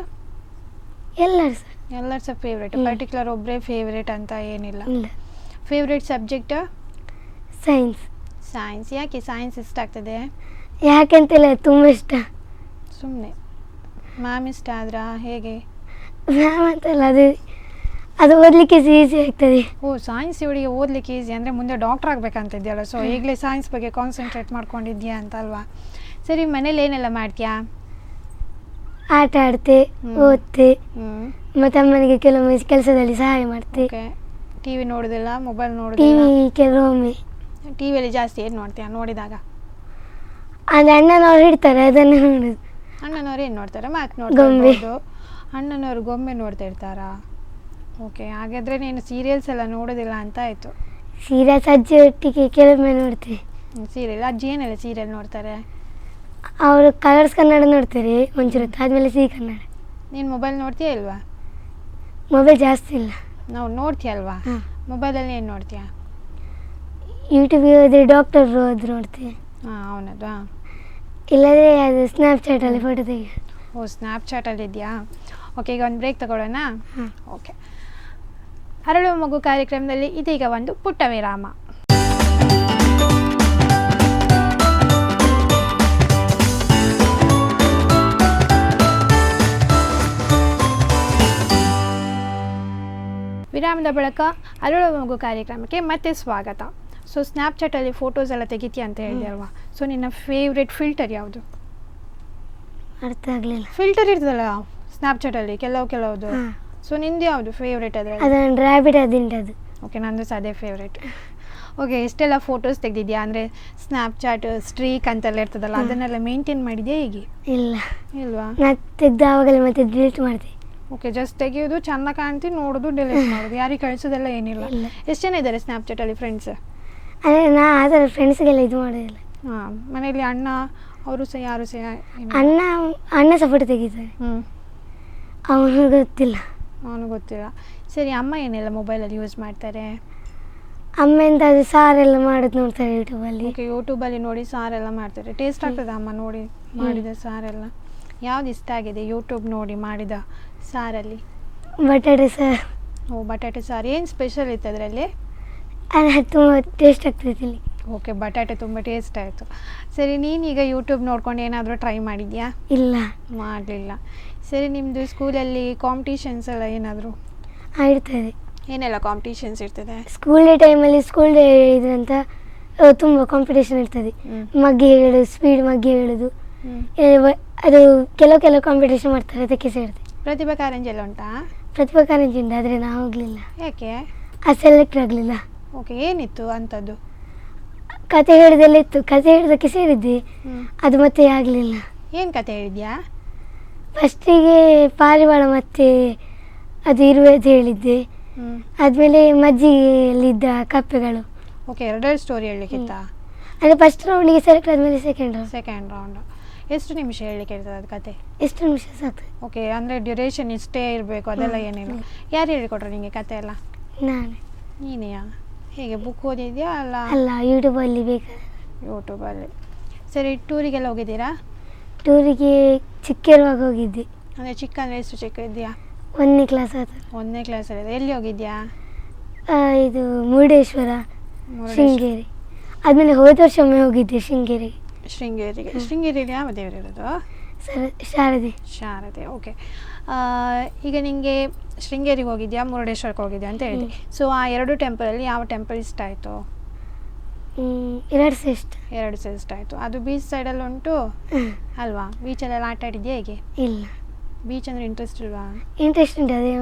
ಎಲ್ಲರೂ ಸಹ ಫೇವ್ರೇಟ್, ಪರ್ಟಿಕ್ಯುಲರ್ ಒಬ್ಬರೇ ಫೇವ್ರೇಟ್ ಅಂತ ಏನಿಲ್ಲ. Favourite subject? ಸೈನ್ಸ್. ಯಾಕೆ ಸೈನ್ಸ್ ಇಷ್ಟ ಆಗ್ತದೆ? ಯಾಕೆಂತಿಲ್ಲ, ತುಂಬ ಇಷ್ಟ. ಸುಮ್ಮನೆ ಮ್ಯಾಮ್ ಇಷ್ಟ ಆದ್ರಾ ಹೇಗೆ? ಮ್ಯಾಮ್ ಅಂತಲ್ಲ, ಅದು ಓದಲಿಕ್ಕೆ ಈಸಿ ಆಗ್ತದೆ. ಸೈನ್ಸ್ ಇವಳಿಗೆ ಓದಲಿಕ್ಕೆ ಈಸಿ ಅಂದರೆ ಮುಂದೆ ಡಾಕ್ಟರ್ ಆಗಬೇಕಂತಿದ್ಯಲ್ಲ, ಸೊ ಈಗಲೇ ಸೈನ್ಸ್ ಬಗ್ಗೆ ಕಾನ್ಸಂಟ್ರೇಟ್ ಮಾಡ್ಕೊಂಡಿದ್ಯಾ ಅಂತ ಅಲ್ವಾ? ಸರಿ, ಮನೇಲಿ ಏನೆಲ್ಲ ಮಾಡ್ತೀಯಾ? ಆಟ ಆಡ್ತೆ, ಓದ್ತೆ, ಮತ್ತು ಅಮ್ಮನಿಗೆ ಕೆಲವೊಮ್ಮೆ ಕೆಲಸದಲ್ಲಿ ಸಹಾಯ ಮಾಡ್ತೆ. ಟಿ ವಿ ನೋಡೋದಿಲ್ಲ, ಮೊಬೈಲ್ ನೋಡೋದಿಲ್ಲ? ಕೆಲವೊಮ್ಮೆ. ಟಿ ವಿಯಲ್ಲಿ ಜಾಸ್ತಿ ಏನು ನೋಡ್ತೀಯಾ ನೋಡಿದಾಗ? ಅಂದರೆ ಅಣ್ಣನವ್ರು ಇಡ್ತಾರೆ, ಅದನ್ನು ನೋಡೋದು. ಅಣ್ಣನವ್ರು ಏನು ನೋಡ್ತಾರೆ? ಮ್ಯಾಚ್ ನೋಡ್ಬೋದು. ಅಣ್ಣನವ್ರು ಗೊಂಬೆ ನೋಡ್ತಾ ಇರ್ತಾರಾ? ಓಕೆ, ಹಾಗಾದರೆ ನೀನು ಸೀರಿಯಲ್ಸ್ ಎಲ್ಲ ನೋಡೋದಿಲ್ಲ ಅಂತ ಆಯಿತು. ಸೀರಿಯಲ್ಸ್ ಅಜ್ಜಿ ಒಟ್ಟಿಗೆ ಕೆಲವೊಮ್ಮೆ ನೋಡ್ತೀವಿ. ಸೀರಿಯಲ್ ಅಜ್ಜಿ ಏನೆಲ್ಲ ಸೀರಿಯಲ್ ನೋಡ್ತಾರೆ? ಅವರು ಕಲರ್ಸ್ ಕನ್ನಡ ನೋಡ್ತಾರೆ ಒಂಚೂರು, ಆದಮೇಲೆ ಸಿ ಕನ್ನಡ. ನೀನು ಮೊಬೈಲ್ ನೋಡ್ತೀಯಾ ಇಲ್ವಾ? ಮೊಬೈಲ್ ಜಾಸ್ತಿ ಇಲ್ಲ. ನಾವು ನೋಡ್ತೀಯಲ್ವಾ? ಮೊಬೈಲಲ್ಲಿ ಏನು ನೋಡ್ತೀಯಾ? ಯೂಟ್ಯೂಬ್ಗೆ ಹೋದರೆ ಡಾಕ್ಟರ್ ಅದು ನೋಡ್ತೀವಿ. ಅವನದು. ಇಲ್ಲದೇ ಅದು ಸ್ನ್ಯಾಪ್ಚಾಟಲ್ಲಿ ಫೋಟೋ ತೆಗಿ. ಸ್ನ್ಯಾಪ್ಚಾಟಲ್ಲಿ ಇದೆಯಾ? ಓಕೆ, ಈಗ ಒಂದು ಬ್ರೇಕ್ ತಗೊಳ್ಳೋಣ. ಓಕೆ, ಅರಳುವ ಮಗು ಕಾರ್ಯಕ್ರಮದಲ್ಲಿ ಇದೀಗ ಒಂದು ಪುಟ್ಟ ವಿರಾಮ. ವಿರಾಮದ ಬಳಿಕ ಅರಳುವ ಮಗು ಕಾರ್ಯಕ್ರಮಕ್ಕೆ ಮತ್ತೆ ಸ್ವಾಗತ. ಸೊ ಸ್ನ್ಯಾಪ್ಚಾಟಲ್ಲಿ ಫೋಟೋಸ್ ಎಲ್ಲ ತೆಗಿತೀಯ ಅಂತ ಹೇಳಿದಲ್ವಾ? ಸೊ ನಿನ್ನ ಫೇವ್ರೆಟ್ ಫಿಲ್ಟರ್ ಯಾವುದು? ಅರ್ಥ ಆಗಲಿಲ್ಲ. ಫಿಲ್ಟರ್ ಇರ್ತದಲ್ಲ ಸ್ನ್ಯಾಪ್ಚಾಟಲ್ಲಿ ಕೆಲವುದು. ಸೊ ನಿಂದು ಯಾವುದು ಫೇವ್ರೇಟ್? ಅದರಲ್ಲಿ ರ್ಯಾಬಿಟ್ ಅದಿಂಟದು. ಓಕೆ, ನಂದು ಸಹ ಅದೇ ಫೇವ್ರೇಟ್. ಓಕೆ, ಎಷ್ಟೆಲ್ಲ ಫೋಟೋಸ್ ತೆಗೆದಿದ್ಯಾ? ಅಂದರೆ ಸ್ನ್ಯಾಪ್ಚಾಟ್ ಸ್ಟ್ರೀಕ್ ಅಂತೆಲ್ಲ ಇರ್ತದಲ್ಲ, ಅದನ್ನೆಲ್ಲ ಮೇಂಟೈನ್ ಮಾಡಿದ್ಯಾ ಹೇಗೆ? ಇಲ್ವಾ? ನಾನು ತೆಗೆದಾವಾಗಲೇ ಮತ್ತೆ ಡಿಲೀಟ್ ಮಾಡ್ತೀನಿ. ಓಕೆ, ಜಸ್ಟ್ ತೆಗೆಯೋದು, ಚೆಂದ ಕಾಣ್ತಿ, ನೋಡೋದು, ಡಿಲೀಟ್ ಮಾಡೋದು, ಯಾರಿಗೆ ಕಳಿಸೋದೆಲ್ಲ ಏನಿಲ್ಲ. ಎಷ್ಟು ಜನ ಇದ್ದಾರೆ ಸ್ನ್ಯಾಪ್ಚಾಟಲ್ಲಿ ಫ್ರೆಂಡ್ಸ್? ಅದೇ ನಾ ಅದರ ಫ್ರೆಂಡ್ಸ್ಗೆಲ್ಲ ಇದು ಮಾಡೋದಿಲ್ಲ. ಮನೆಯಲ್ಲಿ ಅಣ್ಣ ಅವರು ಸಹ ಯಾರು ಸಹ? ಅಣ್ಣ ಸಹ ಫೋಟೋ ತೆಗಿತಾರೆ. ಅವನು ಗೊತ್ತಿಲ್ಲ. ಸರಿ, ಅಮ್ಮ ಏನೆಲ್ಲ ಮೊಬೈಲಲ್ಲಿ ಯೂಸ್ ಮಾಡ್ತಾರೆ? ಅಮ್ಮ ಎಂತ ಅದು ಸಾರೆಲ್ಲ ಮಾಡೋದು ನೋಡ್ತಾರೆ ಯೂಟ್ಯೂಬಲ್ಲಿ. ಓಕೆ, ಯೂಟ್ಯೂಬಲ್ಲಿ ನೋಡಿ ಸಾರೆಲ್ಲ ಮಾಡ್ತಾರೆ. ಟೇಸ್ಟ್ ಆಗ್ತದೆ ಅಮ್ಮ ನೋಡಿ ಮಾಡಿದ ಸಾರೆಲ್ಲ? ಯಾವ್ದು ಇಷ್ಟ ಆಗಿದೆ ಯೂಟ್ಯೂಬ್ ನೋಡಿ ಮಾಡಿದ ಸಾರಲ್ಲಿ? ಬಟಾಟೆ ಸಾರು. ಓ ಬಟಾಟೆ ಸಾರು. ಏನು ಸ್ಪೆಷಲ್ ಇತ್ತು ಅದರಲ್ಲಿ? ಅದು ತುಂಬ ಟೇಸ್ಟ್ ಆಗ್ತದೆ ಇಲ್ಲಿ. ಓಕೆ, ಬಟಾಟೆ ತುಂಬ ಟೇಸ್ಟ್ ಆಯಿತು. ಸರಿ, ನೀನೀಗ ಯೂಟ್ಯೂಬ್ ನೋಡ್ಕೊಂಡು ಏನಾದರೂ ಟ್ರೈ ಮಾಡಿದ್ಯಾ? ಇಲ್ಲ, ಮಾಡಲಿಲ್ಲ. ಸರಿ, ನಿಮ್ಮದು ಸ್ಕೂಲಲ್ಲಿ ಕಾಂಪಿಟೇಷನ್ಸ್ ಎಲ್ಲ ಏನಾದರೂ ಇರ್ತದೆ. ಏನೆಲ್ಲ ಕಾಂಪಿಟೇಷನ್ಸ್ ಇರ್ತದೆ? ಸ್ಕೂಲ್ ಡೇ ಟೈಮಲ್ಲಿ ಸ್ಕೂಲ್ ಡೇ ಇದ್ರಂತ ತುಂಬ ಕಾಂಪಿಟೇಷನ್ ಇರ್ತದೆ. ಮಗ್ಗಿ ಹೇಳೋದು, ಸ್ಪೀಡ್ ಮಗ್ಗಿ ಹೇಳೋದು, ಅದು ಕೆಲವು ಕಾಂಪಿಟೇಷನ್ ಮಾಡ್ತಾರೆ, ಅದಕ್ಕೆ ಸೇರಿದೆ. ಪ್ರತಿಭಾ ಕಾರಂಜಿ ಎಲ್ಲ ಉಂಟಾ? ಪ್ರತಿಭಾ ಕಾರಂಜಿ ಉಂಟು, ಆದರೆ ನಾವು ಹೋಗಲಿಲ್ಲ. ಯಾಕೆ? ಅದು ಸೆಲೆಕ್ಟ್ ಆಗಲಿಲ್ಲ. ಓಕೆ, ಏನಿತ್ತು ಅಂಥದ್ದು? ಕತೆ ಹೇಳೋದೆಲ್ಲ ಇತ್ತು, ಕತೆ ಹೇಳೋದಕ್ಕೆ ಸೇರಿದ್ದೆ, ಅದು ಮತ್ತೆ ಆಗಲಿಲ್ಲ. ಏನು ಕತೆ ಹೇಳಿದ್ಯಾ? ಫಸ್ಟಿಗೆ ಪಾರಿವಾಳ ಮತ್ತು ಅದು ಇರುವೆ ಅಂತ ಹೇಳಿದ್ದೆ. ಆದಮೇಲೆ ಮಜ್ಜಿಗೆಯಲ್ಲಿದ್ದ ಕಪ್ಪೆಗಳು. ಓಕೆ, ಎರಡೆರಡು ಸ್ಟೋರಿ ಹೇಳಲಿಕ್ಕಿತ್ತಾ? ಅಂದರೆ ಫಸ್ಟ್ ರೌಂಡಿಗೆ ಸೆಲೆಕ್ಟ್ ಆದಮೇಲೆ ಸೆಕೆಂಡ್ ರೌಂಡ್. ಎಷ್ಟು ನಿಮಿಷ ಹೇಳಲಿಕ್ಕೆ ಇರ್ತದೆ ಅದು ಕತೆ? ಎಷ್ಟು ನಿಮಿಷ ಸಾಕು. ಓಕೆ, ಅಂದರೆ ಡ್ಯೂರೇಷನ್ ಇಷ್ಟೇ ಇರಬೇಕು, ಅದೆಲ್ಲ ಏನಿಲ್ಲ. ಯಾರು ಹೇಳಿಕೊಟ್ರು ನಿಮಗೆ ಕತೆ ಎಲ್ಲ? ನಾನು. ನೀನೆಯಾ? ಹೇಗೆ ಬುಕ್ ಓದಿದ್ಯಾ ಅಲ್ಲ, ಯೂಟ್ಯೂಬಲ್ಲಿ ಬೇಕಾದ್ರೆ. ಯೂಟ್ಯೂಬಲ್ಲಿ. ಸರಿ, ಟೂರಿಗೆಲ್ಲ ಹೋಗಿದ್ದೀರಾ? ಟೂರಿಗೆ ಚಿಕ್ಕಿರುವಾಗ ಹೋಗಿದ್ದೆ. ಅಂದರೆ ಚಿಕ್ಕ ಅಂದರೆ ಎಷ್ಟು ಚಿಕ್ಕ ಇದೆಯಾ? 1ನೇ ಕ್ಲಾಸ್ ಆದ. 1ನೇ ಕ್ಲಾಸಲ್ಲಿ. ಎಲ್ಲಿ ಹೋಗಿದ್ಯಾ? ಇದು ಮುರುಡೇಶ್ವರ, ಶೃಂಗೇರಿ. ಆದಮೇಲೆ ಹೋದ ವರ್ಷ ಒಮ್ಮೆ ಹೋಗಿದ್ದೆ ಶೃಂಗೇರಿಗೆ. ಶೃಂಗೇರಿಯಲ್ಲಿ ಯಾವ ದೇವರು ಇರೋದು? ಶಾರದೆ. ಓಕೆ. ಈಗ ನಿಮಗೆ ಶೃಂಗೇರಿಗೆ ಹೋಗಿದ್ಯಾ, ಮುರುಡೇಶ್ವರಕ್ಕೆ ಹೋಗಿದ್ಯಾ ಅಂತ ಹೇಳಿದೆ. ಸೊ ಆ ಎರಡು ಟೆಂಪಲಲ್ಲಿ ಯಾವ ಟೆಂಪಲ್ ಇಷ್ಟ ಆಯಿತು? ಎರಡು ಸಹ ಇಷ್ಟ ಆಯಿತು. ಅದು ಬೀಚ್ ಸೈಡಲ್ಲಿ ಉಂಟು ಅಲ್ವಾ? ಬೀಚಲ್ಲೆಲ್ಲ ಆಟ ಆಡಿದ್ಯಾ ಹೇಗೆ? ಇಲ್ಲ. ಬೀಚ್ ಅಂದರೆ ಇಂಟ್ರೆಸ್ಟ್ ಇಲ್ವಾ? ಇಂಟ್ರೆಸ್ಟ್ ಉಂಟು, ಅದೇ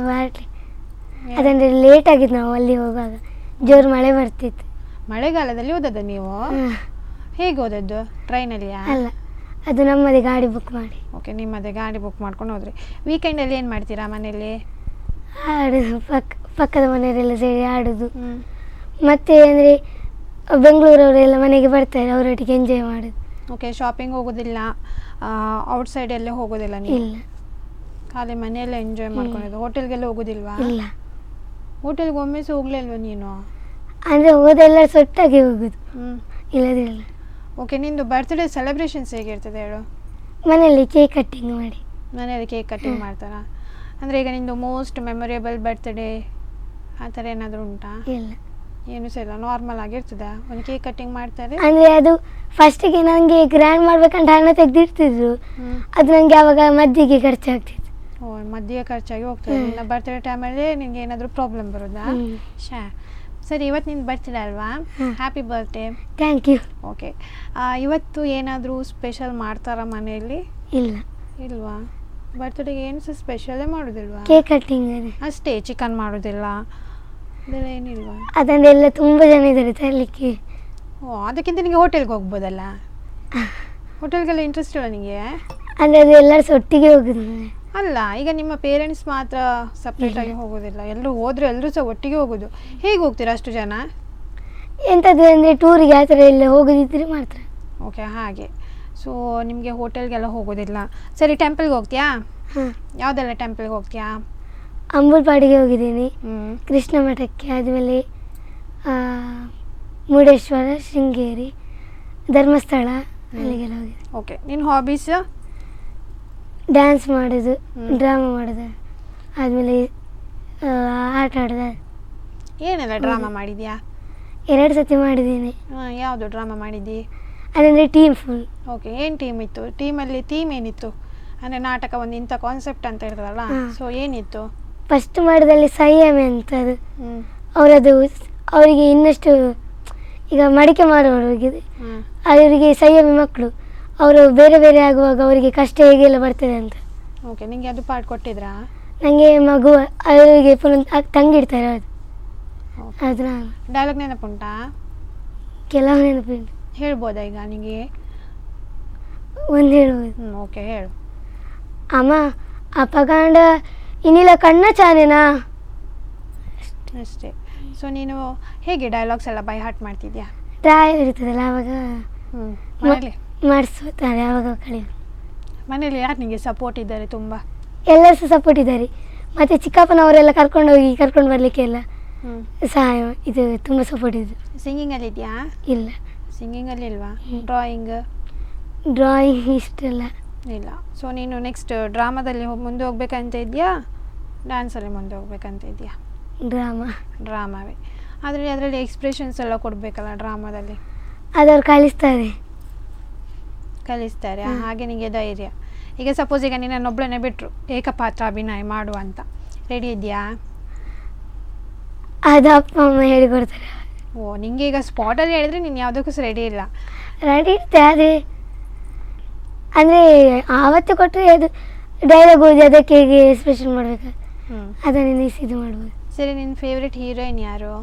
ಅದಂದರೆ ಲೇಟ್ ಆಗಿದ್ದು ನಾವು ಅಲ್ಲಿ ಹೋಗುವಾಗ, ಜೋರು ಮಳೆ ಬರ್ತಿತ್ತು. ಮಳೆಗಾಲದಲ್ಲಿ ಹೋದದ್ದು ನೀವು? ಹೇಗೆ ಹೋದದ್ದು? ಟ್ರೈನಲ್ಲಿಯಾ? ಅಲ್ಲ, ಅದು ನಮ್ಮದೇ ಗಾಡಿ ಬುಕ್ ಮಾಡಿ. ಓಕೆ, ನಿಮ್ಮದೇ ಗಾಡಿ ಬುಕ್ ಮಾಡ್ಕೊಂಡು ಹೋದ್ರಿ. ವೀಕೆಂಡಲ್ಲಿ ಏನು ಮಾಡ್ತೀರಾ ಮನೇಲಿ? ಆಡೋದು, ಪಕ್ಕದ ಮನೆಯವರೆಲ್ಲ ಸೇರಿ ಆಡೋದು. ಮತ್ತು ಅಂದರೆ ಬೆಂಗಳೂರವರೆಲ್ಲ ಮನೆಗೆ ಬರ್ತಾರೆ, ಅವರೊಟ್ಟಿಗೆ ಎಂಜಾಯ್ ಮಾಡೋದು. ಓಕೆ, ಶಾಪಿಂಗ್ ಹೋಗೋದಿಲ್ಲ, ಔಟ್ಸೈಡೆಲ್ಲೇ ಹೋಗೋದಿಲ್ಲ ನೀವು? ಇಲ್ಲ, ಖಾಲಿ ಮನೆಯಲ್ಲೇ ಎಂಜಾಯ್ ಮಾಡ್ಕೊಂಡಿದ್ದು. ಹೋಟೆಲ್ಗೆಲ್ಲ ಹೋಗೋದಿಲ್ವಾ? ಇಲ್ಲ. ಹೋಟೆಲ್ಗೆ ಒಮ್ಮೆ ಸಹ ಹೋಗ್ಲಿಲ್ವಾ ನೀನು? ಅಂದರೆ ಹೋದೆಲ್ಲ ಸೊಟ್ಟಾಗಿ ಹೋಗೋದು, ಇಲ್ಲದಿಲ್ಲ. ಓಕೆ, ನಿಂದು ಬರ್ತ್ಡೇ ಸೆಲೆಬ್ರೇಷನ್ಸ್ ಹೇಗಿರ್ತದೆ ಹೇಳು? ಮನೆಯಲ್ಲಿ ಕೇಕ್ ಕಟ್ಟಿಂಗ್ ಮಾಡಿ. ಮನೆಯಲ್ಲಿ ಕೇಕ್ ಕಟ್ಟಿಂಗ್ ಮಾಡ್ತಾರಾ? ಅಂದರೆ ಈಗ ನಿಂದು ಮೋಸ್ಟ್ ಮೆಮೊರೇಬಲ್ ಬರ್ತ್ಡೇ ಆ ಥರ ಏನಾದರೂ ಉಂಟಾ? ಇಲ್ಲ, ಏನು ಸಹ ಇಲ್ಲ, ನಾರ್ಮಲ್ ಆಗಿರ್ತದೆ. ಒಂದು ಕೇಕ್ ಕಟ್ಟಿಂಗ್ ಮಾಡ್ತಾರೆ. ಅಂದರೆ ಅದು ಫಸ್ಟಿಗೆ ನನಗೆ ಗ್ರ್ಯಾಂಡ್ ಮಾಡ್ಬೇಕಂತ ಹಣ ತೆಗೆದಿರ್ತಿದ್ರು, ಅದು ನನಗೆ ಆವಾಗ ಮದ್ದಿಗೆ ಖರ್ಚಾಗ್ತಿತ್ತು. ಓ, ಮದ್ದಿಗೆ ಖರ್ಚಾಗಿ ಹೋಗ್ತದೆ. ನಿನ್ನ ಬರ್ತ್ಡೇ ಟೈಮಲ್ಲಿ ನಿನಗೆ ಏನಾದರೂ ಪ್ರಾಬ್ಲಮ್ ಬರೋದಾ? ಸರಿ, ಇವತ್ತು ನಿನ್ನ ಬರ್ತ್ಡೇ ಅಲ್ವಾ? Happy birthday. Thank you. Okay, ಇವತ್ತು ಏನಾದರೂ ಸ್ಪೆಷಲ್ ಮಾಡ್ತಾರಾ ಮನೆಯಲ್ಲಿ? ಇಲ್ವಾ? ಬರ್ತ್ಡೇಗೆ ಏನು ಸಹ ಸ್ಪೆಷಲೇ ಮಾಡೋದಿಲ್ವಾ? ಕೇಕ್ ಕಟ್ಟಿಂಗ್ ಅಷ್ಟೇ, ಚಿಕನ್ ಮಾಡೋದಿಲ್ಲ, ಅದೆಲ್ಲ ಏನಿಲ್ವಾ? ಅದನ್ನೆಲ್ಲ ತುಂಬ ಜನ ಇದ್ದಾರೆ ತರಲಿಕ್ಕೆ. ಓ, ಅದಕ್ಕಿಂತ ನಿನಗೆ ಹೋಟೆಲ್ಗೆ ಹೋಗ್ಬೋದಲ್ಲ? ಹೋಟೆಲ್ಗೆಲ್ಲ ಇಂಟ್ರೆಸ್ಟ್ ಇಲ್ಲ ನಿನಗೆ? ಅಂದರೆ ಅದು ಎಲ್ಲರೂ ಸಹ ಒಟ್ಟಿಗೆ ಹೋಗುದು. ಅಲ್ಲ, ಈಗ ನಿಮ್ಮ ಪೇರೆಂಟ್ಸ್ ಮಾತ್ರ ಸಪ್ರೇಟಾಗಿ ಹೋಗೋದಿಲ್ಲ, ಎಲ್ಲರೂ ಹೋದರೆ ಎಲ್ಲರೂ ಸಹ ಒಟ್ಟಿಗೆ ಹೋಗೋದು. ಹೇಗೆ ಹೋಗ್ತೀರಾ ಅಷ್ಟು ಜನ? ಎಂಥದ್ದು ಅಂದರೆ ಟೂರಿಗೆ ಆ ಥರ ಎಲ್ಲ ಹೋಗೋದಿದ್ರೆ ಮಾತ್ರ. ಓಕೆ, ಹಾಗೆ. ಸೊ ನಿಮಗೆ ಹೋಟೆಲ್ಗೆಲ್ಲ ಹೋಗೋದಿಲ್ಲ. ಸರಿ, ಟೆಂಪಲ್ಗೆ ಹೋಗ್ತೀಯಾ? ಯಾವುದೆಲ್ಲ ಟೆಂಪಲ್ಗೆ ಹೋಗ್ತೀಯಾ? ಅಂಬುಲ್ಪಾಡಿಗೆ ಹೋಗಿದ್ದೀನಿ, ಕೃಷ್ಣ ಮಠಕ್ಕೆ, ಆದಮೇಲೆ ಮುರುಡೇಶ್ವರ, ಶೃಂಗೇರಿ, ಧರ್ಮಸ್ಥಳ, ಅಲ್ಲಿಗೆಲ್ಲ ಹೋಗಿದೆ. ಓಕೆ, ನಿನ್ನ ಹಾಬೀಸ್? ಡ್ಯಾನ್ಸ್ ಮಾಡೋದು, ಡ್ರಾಮಾ ಮಾಡೋದು, ಆದಮೇಲೆ ಆಟ ಆಡೋದು. ಏನೆಲ್ಲ ಡ್ರಾಮಾ ಮಾಡಿದ್ಯಾ? 2 ಸತಿ ಮಾಡಿದ್ದೀನಿ. ಯಾವುದು ಡ್ರಾಮಾ ಮಾಡಿದ್ದಿ? ಅದಂದರೆ ಟೀಮ್ ಫುಲ್. ಓಕೆ, ಏನು ಟೀಮ್ ಇತ್ತು? ಟೀಮಲ್ಲಿ ಥೀಮ್ ಏನಿತ್ತು? ಅಂದರೆ ನಾಟಕ ಒಂದು ಇಂಥ ಕಾನ್ಸೆಪ್ಟ್ ಅಂತ ಇರ್ತದಲ್ಲ, ಸೊ ಏನಿತ್ತು? ಫಸ್ಟ್ ಮಾಡೋದಲ್ಲಿ ಸಂಯಮಿ ಅಂತದು, ಅವರಿಗೆ ಇನ್ನಷ್ಟು ಈಗ ಮಡಿಕೆ ಮಾಡುವವರಿಗೆ ಅವರಿಗೆ ಸಂಯಮಿ ಮಕ್ಕಳು, ಅವರು ಬೇರೆ ಬೇರೆ ಆಗುವಾಗ ಅವರಿಗೆ ಕಷ್ಟ ಹೇಗೆಲ್ಲ ಬರ್ತದೆ ಅಂತ. ಓಕೆ, ನಿಮಗೆ ಅದು ಪಾಠ ಕೊಟ್ಟಿದ್ರಾ? ನನಗೆ ಮಗು ಅವರಿಗೆ ಪುನಃ ತಂಗಿಡ್ತಾರೆ, ಅದು ನಾನು. ಡೈಲಾಗ್ ನೆನಪುಂಟಾ? ಕೆಲವು ನೆನಪುಂಟು. ಹೇಳ್ಬೋದಾ ಈಗ ನಿಮಗೆ? ಒಂದು ಹೇಳ್ಬೋದು. ಓಕೆ, ಹೇಳು. ಅಮ್ಮ ಅಪಗಾಂಡ ಇನ್ನಿಲ್ಲ ಕಣ್ಣ ಚಾನೆನಾ, ಅಷ್ಟೇ. ಸೊ ನೀನು ಹೇಗೆ ಡೈಲಾಗ್ಸ್ ಎಲ್ಲ ಬೈ ಹಾರ್ಟ್ ಮಾಡ್ತಿದ್ಯಾ? ಡ್ರಾಯರ್ ಇರ್ತದಲ್ಲ ಆವಾಗ ಮಾಡಿಸ್ತಾರೆ, ಆವಾಗ ಕಳಿ. ಮನೇಲಿ ಯಾರು ನಿಮಗೆ ಸಪೋರ್ಟ್ ಇದ್ದಾರೆ? ತುಂಬ ಎಲ್ಲರೂ ಸಹ ಸಪೋರ್ಟ್ ಇದ್ದಾರೆ. ಮತ್ತು ಚಿಕ್ಕಪ್ಪನವರೆಲ್ಲ ಕರ್ಕೊಂಡು ಬರಲಿಕ್ಕೆ ಎಲ್ಲ ಸಹಾಯ, ಇದು ತುಂಬ ಸಪೋರ್ಟ್ ಇದೆ. ಸಿಂಗಿಂಗಲ್ಲಿ ಇದೆಯಾ? ಇಲ್ಲ. ಸಿಂಗಿಂಗಲ್ಲಿ ಇಲ್ವಾ? ಡ್ರಾಯಿಂಗ್ ಇಷ್ಟಲ್ಲ. ಇಲ್ಲ. ಸೊ ನೀನು ನೆಕ್ಸ್ಟ್ ಡ್ರಾಮಾದಲ್ಲಿ ಮುಂದೆ ಹೋಗ್ಬೇಕಂತ ಇದೆಯಾ? ಡ್ಯಾನ್ಸಲ್ಲಿ ಮುಂದೆ ಹೋಗ್ಬೇಕಂತ ಇದೆಯಾ? ಡ್ರಾಮಾ. ಆದರೆ ಅದರಲ್ಲಿ ಎಕ್ಸ್ಪ್ರೆಷನ್ಸ್ ಎಲ್ಲ ಕೊಡಬೇಕಲ್ಲ ಡ್ರಾಮಾದಲ್ಲಿ. ಅದವ್ರು ಕಲಿಸ್ತಾರೆ. ಹಾಗೆ ನಿಮಗೆ ಧೈರ್ಯ. ಈಗ ಸಪೋಸ್ ಈಗ ನಿನ್ನೊಬ್ಬಳನ್ನೇ ಬಿಟ್ಟರು ಏಕಪಾತ್ರ ಅಭಿನಯ ಮಾಡು ಅಂತ, ರೆಡಿ ಇದೆಯಾ? ಅದು ಅಪ್ಪ ಅಮ್ಮ ಹೇಳಿಕೊಡ್ತಾರೆ. ಓ, ನಿಂಗೆ ಈಗ ಸ್ಪಾಟಲ್ಲಿ ಹೇಳಿದ್ರೆ ನೀನು ಯಾವುದಕ್ಕೂ ರೆಡಿ ಇಲ್ಲ? ರೆಡಿ ಇರ್ತೆ, ಅದೇ ಅಂದರೆ ಆವತ್ತು ಕೊಟ್ಟರೆ ಅದು ಡೈಲಾಗ್ ಓದಿ ಅದಕ್ಕೆ ಹೇಗೆ ಎಕ್ಸ್ಪ್ರೆಷನ್ ಮಾಡಬೇಕು, ಅದನ್ನು ಇದು ಮಾಡ್ಬೋದು. ಸರಿ, ನಿನ್ನ ಫೇವ್ರೆಟ್ ಹೀರೋಯಿನ್ ಯಾರು?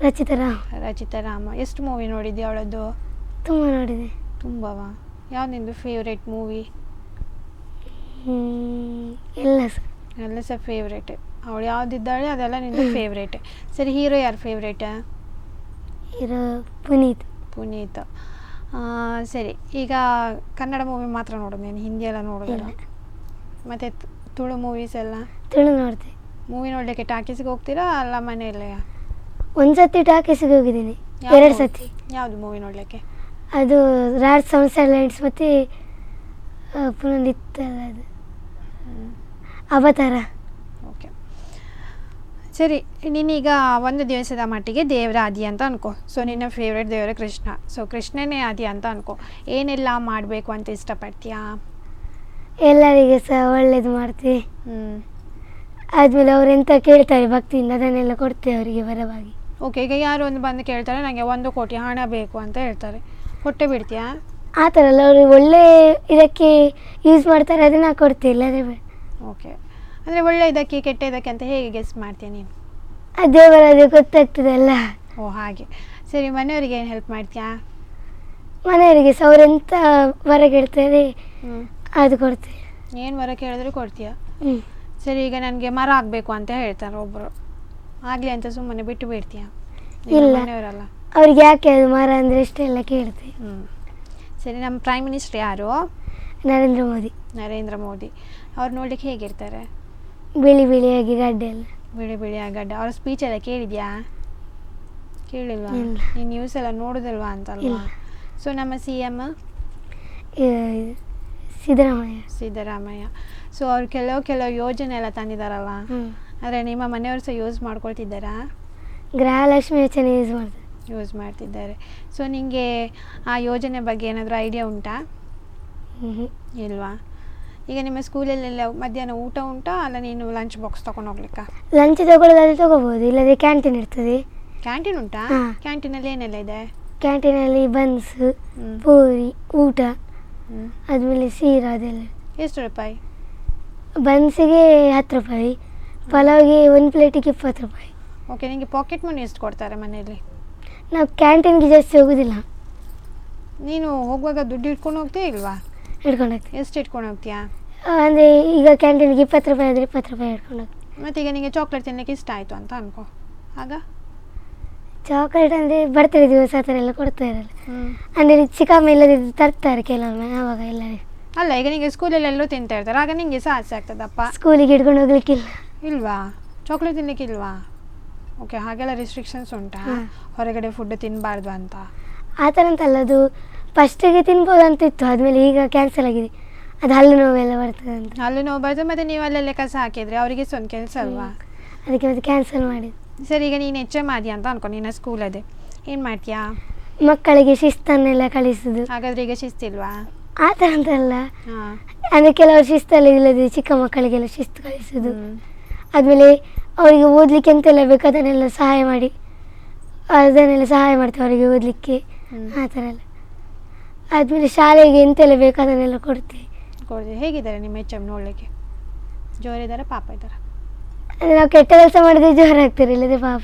ರಚಿತಾ ರಾಮ. ಎಷ್ಟು ಮೂವಿ ನೋಡಿದ್ಯಾ ಅವಳದ್ದು? ತುಂಬ ನೋಡಿದೆ. ತುಂಬವಾ? ಯಾವ್ದು ನಿಂದು ಫೇವ್ರೆಟ್ ಮೂವಿ? ಎಲ್ಲ ಸಹ ಫೇವ್ರೇಟೆ. ಅವಳು ಯಾವುದಿದ್ದಾಳೆ ಅದೆಲ್ಲ ನಿಂದು ಫೇವ್ರೇಟೆ. ಸರಿ, ಹೀರೋ ಯಾರು ಫೇವ್ರೇಟ? ಹೀರೋ ಪುನೀತ್. ಸರಿ, ಈಗ ಕನ್ನಡ ಮೂವಿ ಮಾತ್ರ ನೋಡೋದು ನೀನು, ಹಿಂದಿ ಎಲ್ಲ ನೋಡೋದಿಲ್ಲ? ಮತ್ತು ತುಳು ಮೂವೀಸ್ ಎಲ್ಲ? ತುಳು ನೋಡ್ತೀನಿ. ಮೂವಿ ನೋಡಲಿಕ್ಕೆ ಟಾಕೀಸ್ಗೆ ಹೋಗ್ತೀರಾ ಅಲ್ಲ ಮನೆಯಲ್ಲೇ? ಒಂದು ಸತಿ ಟಾಕೀಸ್ಗೆ ಹೋಗಿದ್ದೀನಿ, 2 ಸತಿ. ಯಾವುದು ಮೂವಿ ನೋಡಲಿಕ್ಕೆ? ಅದು ರಾಡ್ ಸೌಂಡ್ಸ್ ಮತ್ತು ಪುನಃ ಅದು ಅವತಾರ. ಓಕೆ, ಸರಿ. ನೀನೀಗ ಒಂದು ದಿವಸದ ಮಟ್ಟಿಗೆ ದೇವರ ಆದಿ ಅಂತ ಅನ್ಕೋ. ಸೊ ನಿನ್ನ ಫೇವ್ರೆಟ್ ದೇವರ ಕೃಷ್ಣ. ಸೊ ಕೃಷ್ಣನೇ ಆದಿ ಅಂತ ಅನ್ಕೋ. ಏನೆಲ್ಲ ಮಾಡಬೇಕು ಅಂತ ಇಷ್ಟಪಡ್ತೀಯಾ? ಎಲ್ಲರಿಗೆ ಸಹ ಒಳ್ಳೇದು ಮಾಡ್ತೀವಿ. ಆದಮೇಲೆ ಅವ್ರು ಎಂತ ಕೇಳ್ತಾರೆ ಭಕ್ತಿಯಿಂದ ಅದನ್ನೆಲ್ಲ ಕೊಡ್ತೇವೆ ಅವರಿಗೆ ಬರವಾಗಿ. ಓಕೆ, ಈಗ ಯಾರು ಒಂದು ಬಂದು ಕೇಳ್ತಾರೆ ನನಗೆ 1 ಕೋಟಿ ಹಣ ಬೇಕು ಅಂತ ಹೇಳ್ತಾರೆ, ಕೊಟ್ಟೆ ಬಿಡ್ತೀಯಾ? ಆ ಥರ ಅಲ್ಲ, ಅವರು ಒಳ್ಳೆ ಇದಕ್ಕೆ ಯೂಸ್ ಮಾಡ್ತಾರೆ, ಅದನ್ನು ಕೊಡ್ತೀವಿ. ಇಲ್ಲದ್ರೆ ಓಕೆ, ಅಂದರೆ ಒಳ್ಳೆ ಇದಕ್ಕೆ ಕೆಟ್ಟ ಇದಕ್ಕೆ ಅಂತ ಹೇಗೆ ಗೆಸ್ ಮಾಡ್ತೀಯ ನೀನು? ದೇವರದು ಗೊತ್ತಾಗ್ತದೆ ಅಲ್ಲ. ಓ ಹಾಗೆ. ಸರಿ, ಮನೆಯವರಿಗೆ ಏನು ಹೆಲ್ಪ್ ಮಾಡ್ತೀಯಾ? ಮನೆಯವರಿಗೆ ಸಹ ಅವರೆಂತ ವರ ಕೇಳ್ತಾರೆ ಅದು ಕೊಡ್ತೀವಿ. ಏನು ವರ ಕೇಳಿದ್ರು ಕೊಡ್ತೀಯಾ? ಸರಿ, ಈಗ ನನಗೆ ಮರ ಆಗಬೇಕು ಅಂತ ಹೇಳ್ತಾರೆ ಒಬ್ಬರು, ಆಗಲಿ ಅಂತ ಸುಮ್ಮನೆ ಬಿಟ್ಟು ಬಿಡ್ತೀಯಾ? ಇಲ್ಲ, ಮನೆಯವರಲ್ಲ, ಅವ್ರಿಗೆ ಯಾಕೆ ಅದು ಮರ ಅಂದರೆ ಇಷ್ಟೆಲ್ಲ ಕೇಳ್ತೀವಿ. ಸರಿ, ನಮ್ಮ ಪ್ರೈಮ್ ಮಿನಿಸ್ಟರ್ ಯಾರು? ನರೇಂದ್ರ ಮೋದಿ. ಅವ್ರು ನೋಡ್ಲಿಕ್ಕೆ ಹೇಗಿರ್ತಾರೆ? ಬಿಳಿಯಾಗಿ ಗಡ್ಡೆ ಎಲ್ಲ. ಬಿಳಿಯಾಗಿ ಗಡ್ಡೆ. ಅವ್ರ ಸ್ಪೀಚ್ ಎಲ್ಲ ಕೇಳಿದ್ಯಾ? ಕೇಳಿಲ್ವಾ? ನೀನು ನ್ಯೂಸ್ ಎಲ್ಲ ನೋಡೋದಲ್ವಾ ಅಂತಲ್ವಾ? ಸೊ ನಮ್ಮ CM ಸಿದ್ದರಾಮಯ್ಯ. ಸೊ ಅವ್ರು ಕೆಲವು ಯೋಜನೆ ಎಲ್ಲ ತಂದಿದ್ದಾರಲ್ಲ, ಆದರೆ ನಿಮ್ಮ ಮನೆಯವರು ಸಹ ಯೂಸ್ ಮಾಡ್ಕೊಳ್ತಿದ್ದಾರಾ? ಗೃಹಲಕ್ಷ್ಮಿ ಯೋಜನೆ ಯೂಸ್ ಮಾಡ್ತಿದ್ದಾರೆ. ಸೊ ನಿಮಗೆ ಆ ಯೋಜನೆ ಬಗ್ಗೆ ಏನಾದರೂ ಐಡಿಯಾ ಉಂಟಾ? ಇಲ್ವಾ? ಈಗ ನಿಮ್ಮ ಸ್ಕೂಲಲ್ಲೆಲ್ಲ ಮಧ್ಯಾಹ್ನ ಊಟ ಉಂಟಾ, ಅಲ್ಲ ನೀನು ಲಂಚ್ ಬಾಕ್ಸ್ ತೊಗೊಂಡು ಹೋಗ್ಲಿಕ್ಕಾ? ಲಂಚ್ ತಗೊಳ್ಳೋದಾದ್ರೆ ತಗೋಬೋದು, ಇಲ್ಲದೆ ಕ್ಯಾಂಟೀನ್ ಇರ್ತದೆ. ಕ್ಯಾಂಟೀನ್ ಉಂಟಾ? ಕ್ಯಾಂಟೀನಲ್ಲಿ ಏನೆಲ್ಲ ಇದೆ? ಕ್ಯಾಂಟೀನಲ್ಲಿ ಬನ್ಸ್, ಪೂರಿ, ಊಟ, ಆದಮೇಲೆ ಸೀರಾ ಅದೆಲ್ಲ. ಎಷ್ಟು ರೂಪಾಯಿ? ಬನ್ಸಿಗೆ 10 ರೂಪಾಯಿ, ಪಲಾವ್ಗೆ 1 ಪ್ಲೇಟಿಗೆ 20 ರೂಪಾಯಿ. ಓಕೆ, ನಿಮಗೆ ಪಾಕೆಟ್ ಮನಿ ಎಷ್ಟು ಕೊಡ್ತಾರೆ ಮನೆಯಲ್ಲಿ? ನಾವು ಕ್ಯಾಂಟೀನ್ಗೆ ಜಾಸ್ತಿ ಹೋಗೋದಿಲ್ಲ. ನೀನು ಹೋಗುವಾಗ ದುಡ್ಡು ಇಟ್ಕೊಂಡು ಹೋಗ್ತೀಯ ಇಲ್ವಾ? ಹಿಡ್ಕೊಂಡು ಹೋಗ್ತೀವಿ. ಎಷ್ಟು ಇಟ್ಕೊಂಡು ಹೋಗ್ತೀಯಾ? ಅಂದರೆ ಈಗ ಕ್ಯಾಂಟೀನ್ಗೆ 20 ರೂಪಾಯಿ ಆದರೆ 20 ರೂಪಾಯಿ ಹಿಡ್ಕೊಂಡು ಹೋಗ್ತೀವಿ. ಮತ್ತು ಈಗ ನಿಮಗೆ ಚಾಕ್ಲೇಟ್ ತಿನ್ನಲಿಕ್ಕೆ ಇಷ್ಟ ಆಯಿತು ಅಂತ ಅನ್ಕೋ, ಆಗ ಚಾಕ್ಲೇಟ್ ಅಂದರೆ ಬರ್ತಡೇ ದಿವಸ ಆ ಥರ ಎಲ್ಲ ಕೊಡ್ತಾ ಇರಲ್ಲ, ಅಂದರೆ ಚಿಕನ್ ಇಲ್ಲದಿದ್ದು ತರ್ತಾರೆ ಕೆಲವೊಮ್ಮೆ, ಆವಾಗ ಎಲ್ಲರಿಗೂ. ಅಲ್ಲ, ಈಗ ನಿಮಗೆ ಸ್ಕೂಲಲ್ಲಿ ಎಲ್ಲರೂ ತಿಂತಾ ಇರ್ತಾರೆ, ಆಗ ನಿಮಗೆ ಸಹ ಆಸೆ ಆಗ್ತದಪ್ಪ. ಸ್ಕೂಲಿಗೆ ಹಿಡ್ಕೊಂಡು ಹೋಗ್ಲಿಕ್ಕಿಲ್ಲ. ಇಲ್ವಾ? ಚಾಕ್ಲೇಟ್ ತಿನ್ನಲಿಕ್ಕಿಲ್ವಾ? ಓಕೆ, ಹಾಗೆಲ್ಲ ರಿಸ್ಟ್ರಿಕ್ಷನ್ಸ್ ಉಂಟಾ ಹೊರಗಡೆ ಫುಡ್ ತಿನ್ನಬಾರ್ದು ಅಂತ? ಆ ಥರ ಅಂತಲ್ಲ, ಅದು ಫಸ್ಟಿಗೆ ತಿನ್ಬೋದು ಅಂತ ಇತ್ತು, ಆದಮೇಲೆ ಈಗ ಕ್ಯಾನ್ಸಲ್ ಆಗಿದೆ. ಅದು ಹಲ್ಲು ನೋವೆಲ್ಲ ಬರ್ತದೆ ಅಂತ. ಹಲ್ಲು ನೋವು ಬರ್ತದೆ, ಮತ್ತು ನೀವು ಅಲ್ಲೆಲ್ಲ ಕಸ ಹಾಕಿದರೆ ಅವರಿಗೆ ಸಹ ಒಂದು ಕೆಲಸ ಅಲ್ವಾ? ಅದಕ್ಕೆ ಮತ್ತೆ ಕ್ಯಾನ್ಸಲ್ ಮಾಡಿದ್ದು. ಸರಿ, ಈಗ ನೀನು HM ಆದ್ಯಾ ಅಂತ ಅನ್ಕೊ, ನಿನ್ನ ಸ್ಕೂಲದೇ ಏನು ಮಾಡ್ತೀಯಾ? ಮಕ್ಕಳಿಗೆ ಶಿಸ್ತನ್ನೆಲ್ಲ ಕಲಿಸೋದು. ಹಾಗಾದರೆ ಈಗ ಶಿಸ್ತಿಲ್ವಾ? ಆ ಥರ ಅಂತಲ್ಲ, ಅಂದರೆ ಕೆಲವರು ಶಿಸ್ತಲ್ಲಿ ಇಲ್ಲದೆ ಚಿಕ್ಕ ಮಕ್ಕಳಿಗೆಲ್ಲ ಶಿಸ್ತು ಕಲಿಸೋದು. ಆದಮೇಲೆ ಅವರಿಗೆ ಓದಲಿಕ್ಕೆ ಎಂತೆಲ್ಲ ಬೇಕು ಅದನ್ನೆಲ್ಲ ಸಹಾಯ ಮಾಡ್ತೀವಿ ಅವರಿಗೆ ಓದಲಿಕ್ಕೆ, ಆ ಥರ ಎಲ್ಲ. ಆದಮೇಲೆ ಶಾಲೆಗೆ ಎಂತೆಲ್ಲ ಬೇಕು ಅದನ್ನೆಲ್ಲ ಕೊಡ್ತೀವಿ. ಹೇಗಿದ್ದಾರೆ ನಿಮ್ಮ HM ನೋಡಲಿಕ್ಕೆ? ಜೋರಿದ್ದಾರೆ, ಪಾಪ ಇದ್ದಾರೆ? ನಾವು ಕೆಟ್ಟ ಕೆಲಸ ಮಾಡಿದ್ರೆ ಜೋರ ಆಗ್ತಾರೆ, ಇಲ್ಲದೆ ಪಾಪ.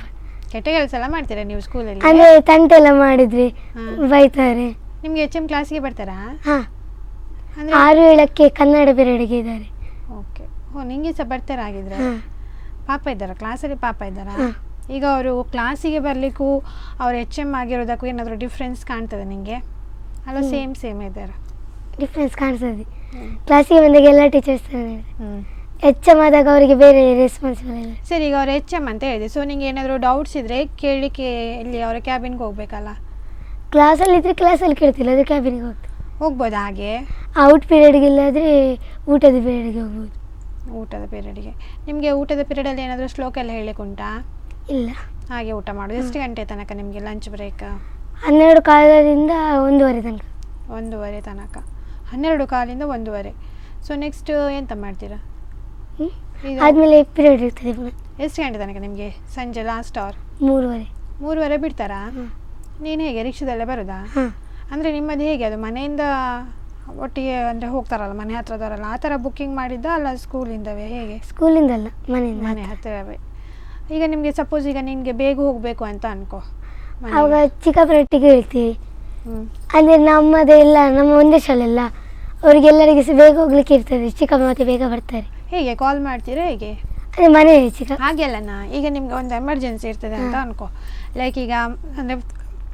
ಕೆಟ್ಟ ಕೆಲಸ ಎಲ್ಲ ಮಾಡ್ತೀರಾ ನೀವು ಸ್ಕೂಲಲ್ಲಿ? ಅಂದರೆ ತಂಟೆಲ್ಲ ಮಾಡಿದ್ರಿ ಬೈತಾರೆ. ನಿಮಗೆ HM ಕ್ಲಾಸಿಗೆ ಬರ್ತಾರಾ? ಹಾಂ, 6-7ಕ್ಕೆ ಕನ್ನಡ ಪೀರಿಯಡ್ಗೆ ಇದ್ದಾರೆ. ಓಕೆ, ನಿಮಗೆ ಸಹ ಬರ್ತಾರೆ ಆಗಿದ್ರೆ? ಪಾಪ ಇದ್ದಾರಾ ಕ್ಲಾಸಲ್ಲಿ? ಪಾಪ ಇದ್ದಾರಾ? ಈಗ ಅವರು ಕ್ಲಾಸಿಗೆ ಬರಲಿಕ್ಕೂ ಅವ್ರು HM ಆಗಿರೋದಕ್ಕೂ ಏನಾದರೂ ಡಿಫ್ರೆನ್ಸ್ ಕಾಣ್ತದೆ ನಿಮಗೆ? ಅಲ್ಲ ಸೇಮ್ ಇದ್ದಾರೆ? ಡಿಫ್ರೆನ್ಸ್ ಕಾಣಿಸ್ತದೆ. ಕ್ಲಾಸಿಗೆ ಬಂದಾಗ ಎಲ್ಲ ಟೀಚರ್ಸ್ HM ಆದಾಗ ಅವರಿಗೆ ಬೇರೆ ರೆಸ್ಪಾನ್ಸಿಬಲ್ ಇಲ್ಲ. ಸರಿ, ಈಗ ಅವ್ರು HM ಅಂತ ಹೇಳಿದೆ, ಸೊ ನಿಂಗೆ ಏನಾದರೂ ಡೌಟ್ಸ್ ಇದ್ದರೆ ಕೇಳಲಿಕ್ಕೆ ಇಲ್ಲಿ ಅವರ ಕ್ಯಾಬಿನ್ಗೆ ಹೋಗ್ಬೇಕಲ್ಲ? ಕ್ಲಾಸಲ್ಲಿ ಇದ್ದರೆ ಕ್ಲಾಸಲ್ಲಿ ಕೇಳ್ತಿಲ್ಲ, ಅದು ಕ್ಯಾಬಿನ್ಗೆ ಹೋಗ್ಬೋದು. ಹಾಗೆ ಔಟ್ ಪೀರಿಯಡ್ಗೆ ಇಲ್ಲಾದರೆ ಊಟದ ಪೀರಿಯಡ್ಗೆ ಹೋಗ್ಬೋದು. ಊಟದ ಪೀರಿಯಡಿಗೆ. ನಿಮಗೆ ಊಟದ ಪೀರಿಯಡಲ್ಲಿ ಏನಾದರೂ ಶ್ಲೋಕ ಎಲ್ಲ ಹೇಳಲಿಕ್ಕೆ ಉಂಟಾ? ಇಲ್ಲ. ಹಾಗೆ ಊಟ ಮಾಡೋದು. ಎಷ್ಟು ಗಂಟೆ ತನಕ ನಿಮಗೆ ಲಂಚ್ ಬ್ರೇಕ್? 12:15ರಿಂದ 1:30 ತನಕ. 1:30 ತನಕ. 12:15ರಿಂದ 1:30. ಸೊ ನೆಕ್ಸ್ಟ್ ಎಂತ ಮಾಡ್ತೀರಾ? ಇದು ಆದಮೇಲೆ ಪೀರಿಯಡ್ ಇರ್ತದೆ ಪುನಃ. ಎಷ್ಟು ಗಂಟೆ ತನಕ ನಿಮಗೆ ಸಂಜೆ ಲಾಸ್ಟ್ ಅವರ್? 3:30. 3:30 ಬಿಡ್ತಾರಾ? ನೀನು ಹೇಗೆ ರಿಕ್ಷಾದಲ್ಲೇ ಬರೋದಾ? ಹಾಂ. ಅಂದರೆ ನಿಮ್ಮದು ಹೇಗೆ ಅದು ಮನೆಯಿಂದ ಒಟ್ಟಿಗೆ ಅಂದರೆ ಹೋಗ್ತಾರಲ್ಲ ಮನೆ ಹತ್ರದವರಲ್ಲ, ಆ ಥರ ಬುಕ್ಕಿಂಗ್ ಮಾಡಿದ್ದ ಅಲ್ಲ ಸ್ಕೂಲಿಂದವೇ ಹೇಗೆ? ಸ್ಕೂಲಿಂದಲ್ಲ, ಮನೆಯಿಂದ. ಮನೆ ಹತ್ತಿರವೇ. ಈಗ ನಿಮಗೆ ಸಪೋಸ್ ಈಗ ನಿನಗೆ ಬೇಗ ಹೋಗಬೇಕು ಅಂತ ಅನ್ಕೋ, ಆವಾಗ ಚಿಕ್ಕಪ್ಪನೊಟ್ಟಿಗೆ ಹೇಳ್ತೀವಿ. ಹ್ಞೂ. ಅಂದರೆ ನಮ್ಮದೆಲ್ಲ ನಮ್ಮ ಒಂದೇ ಶಾಲೆ ಅಲ್ಲ, ಅವರಿಗೆಲ್ಲರಿಗೆ ಸಹ ಬೇಗ ಹೋಗ್ಲಿಕ್ಕೆ ಇರ್ತದೆ. ಚಿಕ್ಕಪ್ಪ ಮತ್ತೆ ಬೇಗ ಬರ್ತಾರೆ. ಹೇಗೆ ಕಾಲ್ ಮಾಡ್ತೀರಾ ಹೇಗೆ? ಅದೇ ಮನೆ ಚಿಕ್ಕ ಹಾಗೆಲ್ಲನಾ? ಈಗ ನಿಮ್ಗೆ ಒಂದು ಎಮರ್ಜೆನ್ಸಿ ಇರ್ತದೆ ಅಂತ ಅನ್ಕೋ, ಲೈಕ್ ಈಗ ಅಂದರೆ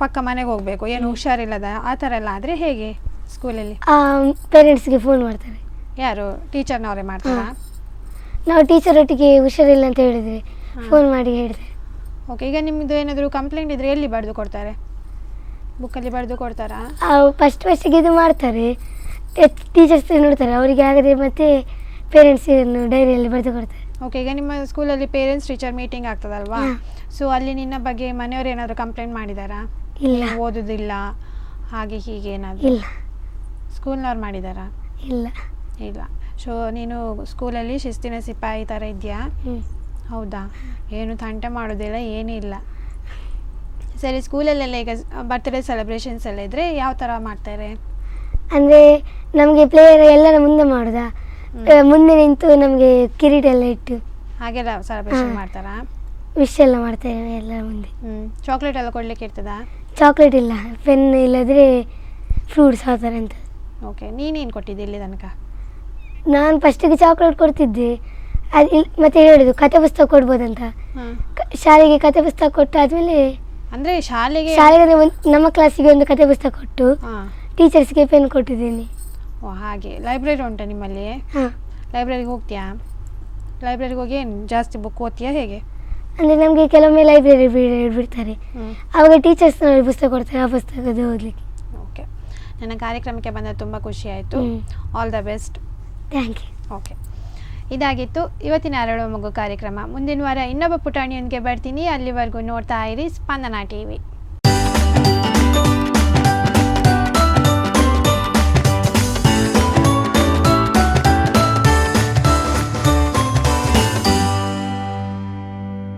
ಪಕ್ಕ ಮನೆಗೆ ಹೋಗಬೇಕು, ಏನು ಹುಷಾರಿಲ್ಲದ ಆ ಥರ ಎಲ್ಲ ಆದರೆ ಹೇಗೆ ಸ್ಕೂಲಲ್ಲಿ? ಪೇರೆಂಟ್ಸ್ಗೆ ಫೋನ್ ಮಾಡ್ತಾರೆ. ಯಾರು, ಟೀಚರ್ನವರೇ ಮಾಡ್ತಾರಾ? ನಾವು ಟೀಚರ್ ಒಟ್ಟಿಗೆ ಹುಷಾರಿಲ್ಲ ಅಂತ ಹೇಳಿದರೆ ಫೋನ್ ಮಾಡಿ ಹೇಳಿದೆ. ಓಕೆ. ಈಗ ನಿಮ್ಮದು ಏನಾದರೂ ಕಂಪ್ಲೇಂಟ್ ಇದ್ದರೆ ಎಲ್ಲಿ ಬರೆದು ಕೊಡ್ತಾರೆ? ಬುಕ್ಕಲ್ಲಿ ಬರೆದು ಕೊಡ್ತಾರಾ? ಫಸ್ಟಿಗೆ ಇದು ಮಾಡ್ತಾರೆ, ಟೀಚರ್ಸ್ ನೋಡ್ತಾರೆ, ಅವರಿಗೆ ಆಗದೆ ಮತ್ತೆ ಪೇರೆಂಟ್ಸಿಯನ್ನು ಡೈರಿಯಲ್ಲಿ ಬರೆದು ಕೊಡ್ತಾರೆ. ಓಕೆ. ಈಗ ನಿಮ್ಮ ಸ್ಕೂಲಲ್ಲಿ ಪೇರೆಂಟ್ಸ್ ಟೀಚರ್ ಮೀಟಿಂಗ್ ಆಗ್ತದಲ್ವಾ? ಸೊ ಅಲ್ಲಿ ನಿನ್ನ ಬಗ್ಗೆ ಮನೆಯವರು ಏನಾದರೂ ಕಂಪ್ಲೇಂಟ್ ಮಾಡಿದಾರಾ? ಇಲ್ಲ. ಓದೋದಿಲ್ಲ ಹಾಗೆ ಹೀಗೆ ಏನಾದರೂ? ಇಲ್ಲ. ಸ್ಕೂಲ್ನವ್ರು ಮಾಡಿದಾರಾ? ಇಲ್ಲ. ಇಲ್ಲ. ಸೊ ನೀನು ಸ್ಕೂಲಲ್ಲಿ ಶಿಸ್ತಿನ ಸಿಪಾಯಿ ಥರ ಇದೆಯಾ? ಹೌದಾ? ಏನು ತಂಟೆ ಮಾಡೋದಿಲ್ಲ, ಏನೂ ಇಲ್ಲ. ಸರಿ, ಸ್ಕೂಲಲ್ಲೆಲ್ಲ ಈಗ ಬರ್ತ್ಡೇ ಸೆಲೆಬ್ರೇಷನ್ಸ್ ಎಲ್ಲ ಇದ್ದರೆ ಯಾವ ಥರ ಮಾಡ್ತಾರೆ? ಅಂದರೆ ನಮಗೆ ಪ್ಲೇಯರ್ ಎಲ್ಲರ ಮುಂದೆ ಮಾಡೋದಾ, ಮುಂದೆ ನಿಂತು ನಮಗೆ ಕಿರೀಟ ಎಲ್ಲ ಇಟ್ಟು ಹಾಗೆಲ್ಲ ಸೆಲೆಬ್ರೇಷನ್ ಮಾಡ್ತಾರಾ? ವಿಶ್ ಎಲ್ಲ ಮಾಡ್ತೇವೆ ಎಲ್ಲರ ಮುಂದೆ. ಚಾಕ್ಲೇಟ್ ಎಲ್ಲ ಕೊಡಲಿಕ್ಕೆ ಇರ್ತದಾ? ಚಾಕ್ಲೇಟ್ ಇಲ್ಲ, ಪೆನ್ ಇಲ್ಲದ್ರೆ ಫ್ರೂಟ್ಸ್ ಆ ಥರ ಅಂತ. ಓಕೆ. ನೀನೇನು ಕೊಟ್ಟಿದ್ದೆ ಇಲ್ಲಿ ತನಕ? ನಾನು ಫಸ್ಟಿಗೆ ಚಾಕ್ಲೇಟ್ ಕೊಡ್ತಿದ್ದೆ, ಅದು ಮತ್ತೆ ಹೇಳೋದು ಕತೆ ಪುಸ್ತಕ ಕೊಡ್ಬೋದಂತ. ಶಾಲೆಗೆ ಕತೆ ಪುಸ್ತಕ ಕೊಟ್ಟು ಆದಮೇಲೆ ಅಂದರೆ ಶಾಲೆಗೆ ನಮ್ಮ ಕ್ಲಾಸಿಗೆ ಒಂದು ಕತೆ ಪುಸ್ತಕ ಕೊಟ್ಟು ಟೀಚರ್ಸ್ಗೆ ಪೆನ್ ಕೊಟ್ಟಿದ್ದೀನಿ. ಓ ಹಾಗೆ. ಲೈಬ್ರರಿ ಉಂಟಾ ನಿಮ್ಮಲ್ಲಿ? ಹಾಂ. ಲೈಬ್ರರಿಗೆ ಹೋಗ್ತೀಯಾ? ಲೈಬ್ರರಿಗೆ ಹೋಗಿ ಏನು ಜಾಸ್ತಿ ಬುಕ್ ಓದ್ತೀಯಾ ಹೇಗೆ? ಅಂದರೆ ನಮಗೆ ಕೆಲವೊಮ್ಮೆ ಲೈಬ್ರರಿ ಬಿಡ್ತಾರೆ, ಆವಾಗ ಟೀಚರ್ಸ್ ಪುಸ್ತಕ ಕೊಡ್ತಾರೆ, ಆ ಪುಸ್ತಕದ ಓದಲಿಕ್ಕೆ. ಓಕೆ. ನನ್ನ ಕಾರ್ಯಕ್ರಮಕ್ಕೆ ಬಂದ ತುಂಬ ಖುಷಿ ಆಯಿತು. All the best. Thank you. Okay. ಇದಾಗಿತ್ತು ಇವತ್ತಿನ ಅರಳುವ ಮಗು ಕಾರ್ಯಕ್ರಮ. ಮುಂದಿನ ವಾರ ಇನ್ನೊಬ್ಬ ಪುಟಾಣಿಯೊಂದಿಗೆ ಬರ್ತೀನಿ. ಅಲ್ಲಿವರೆಗೂ ನೋಡ್ತಾ ಇರಿ ಸ್ಪಂದನ TV.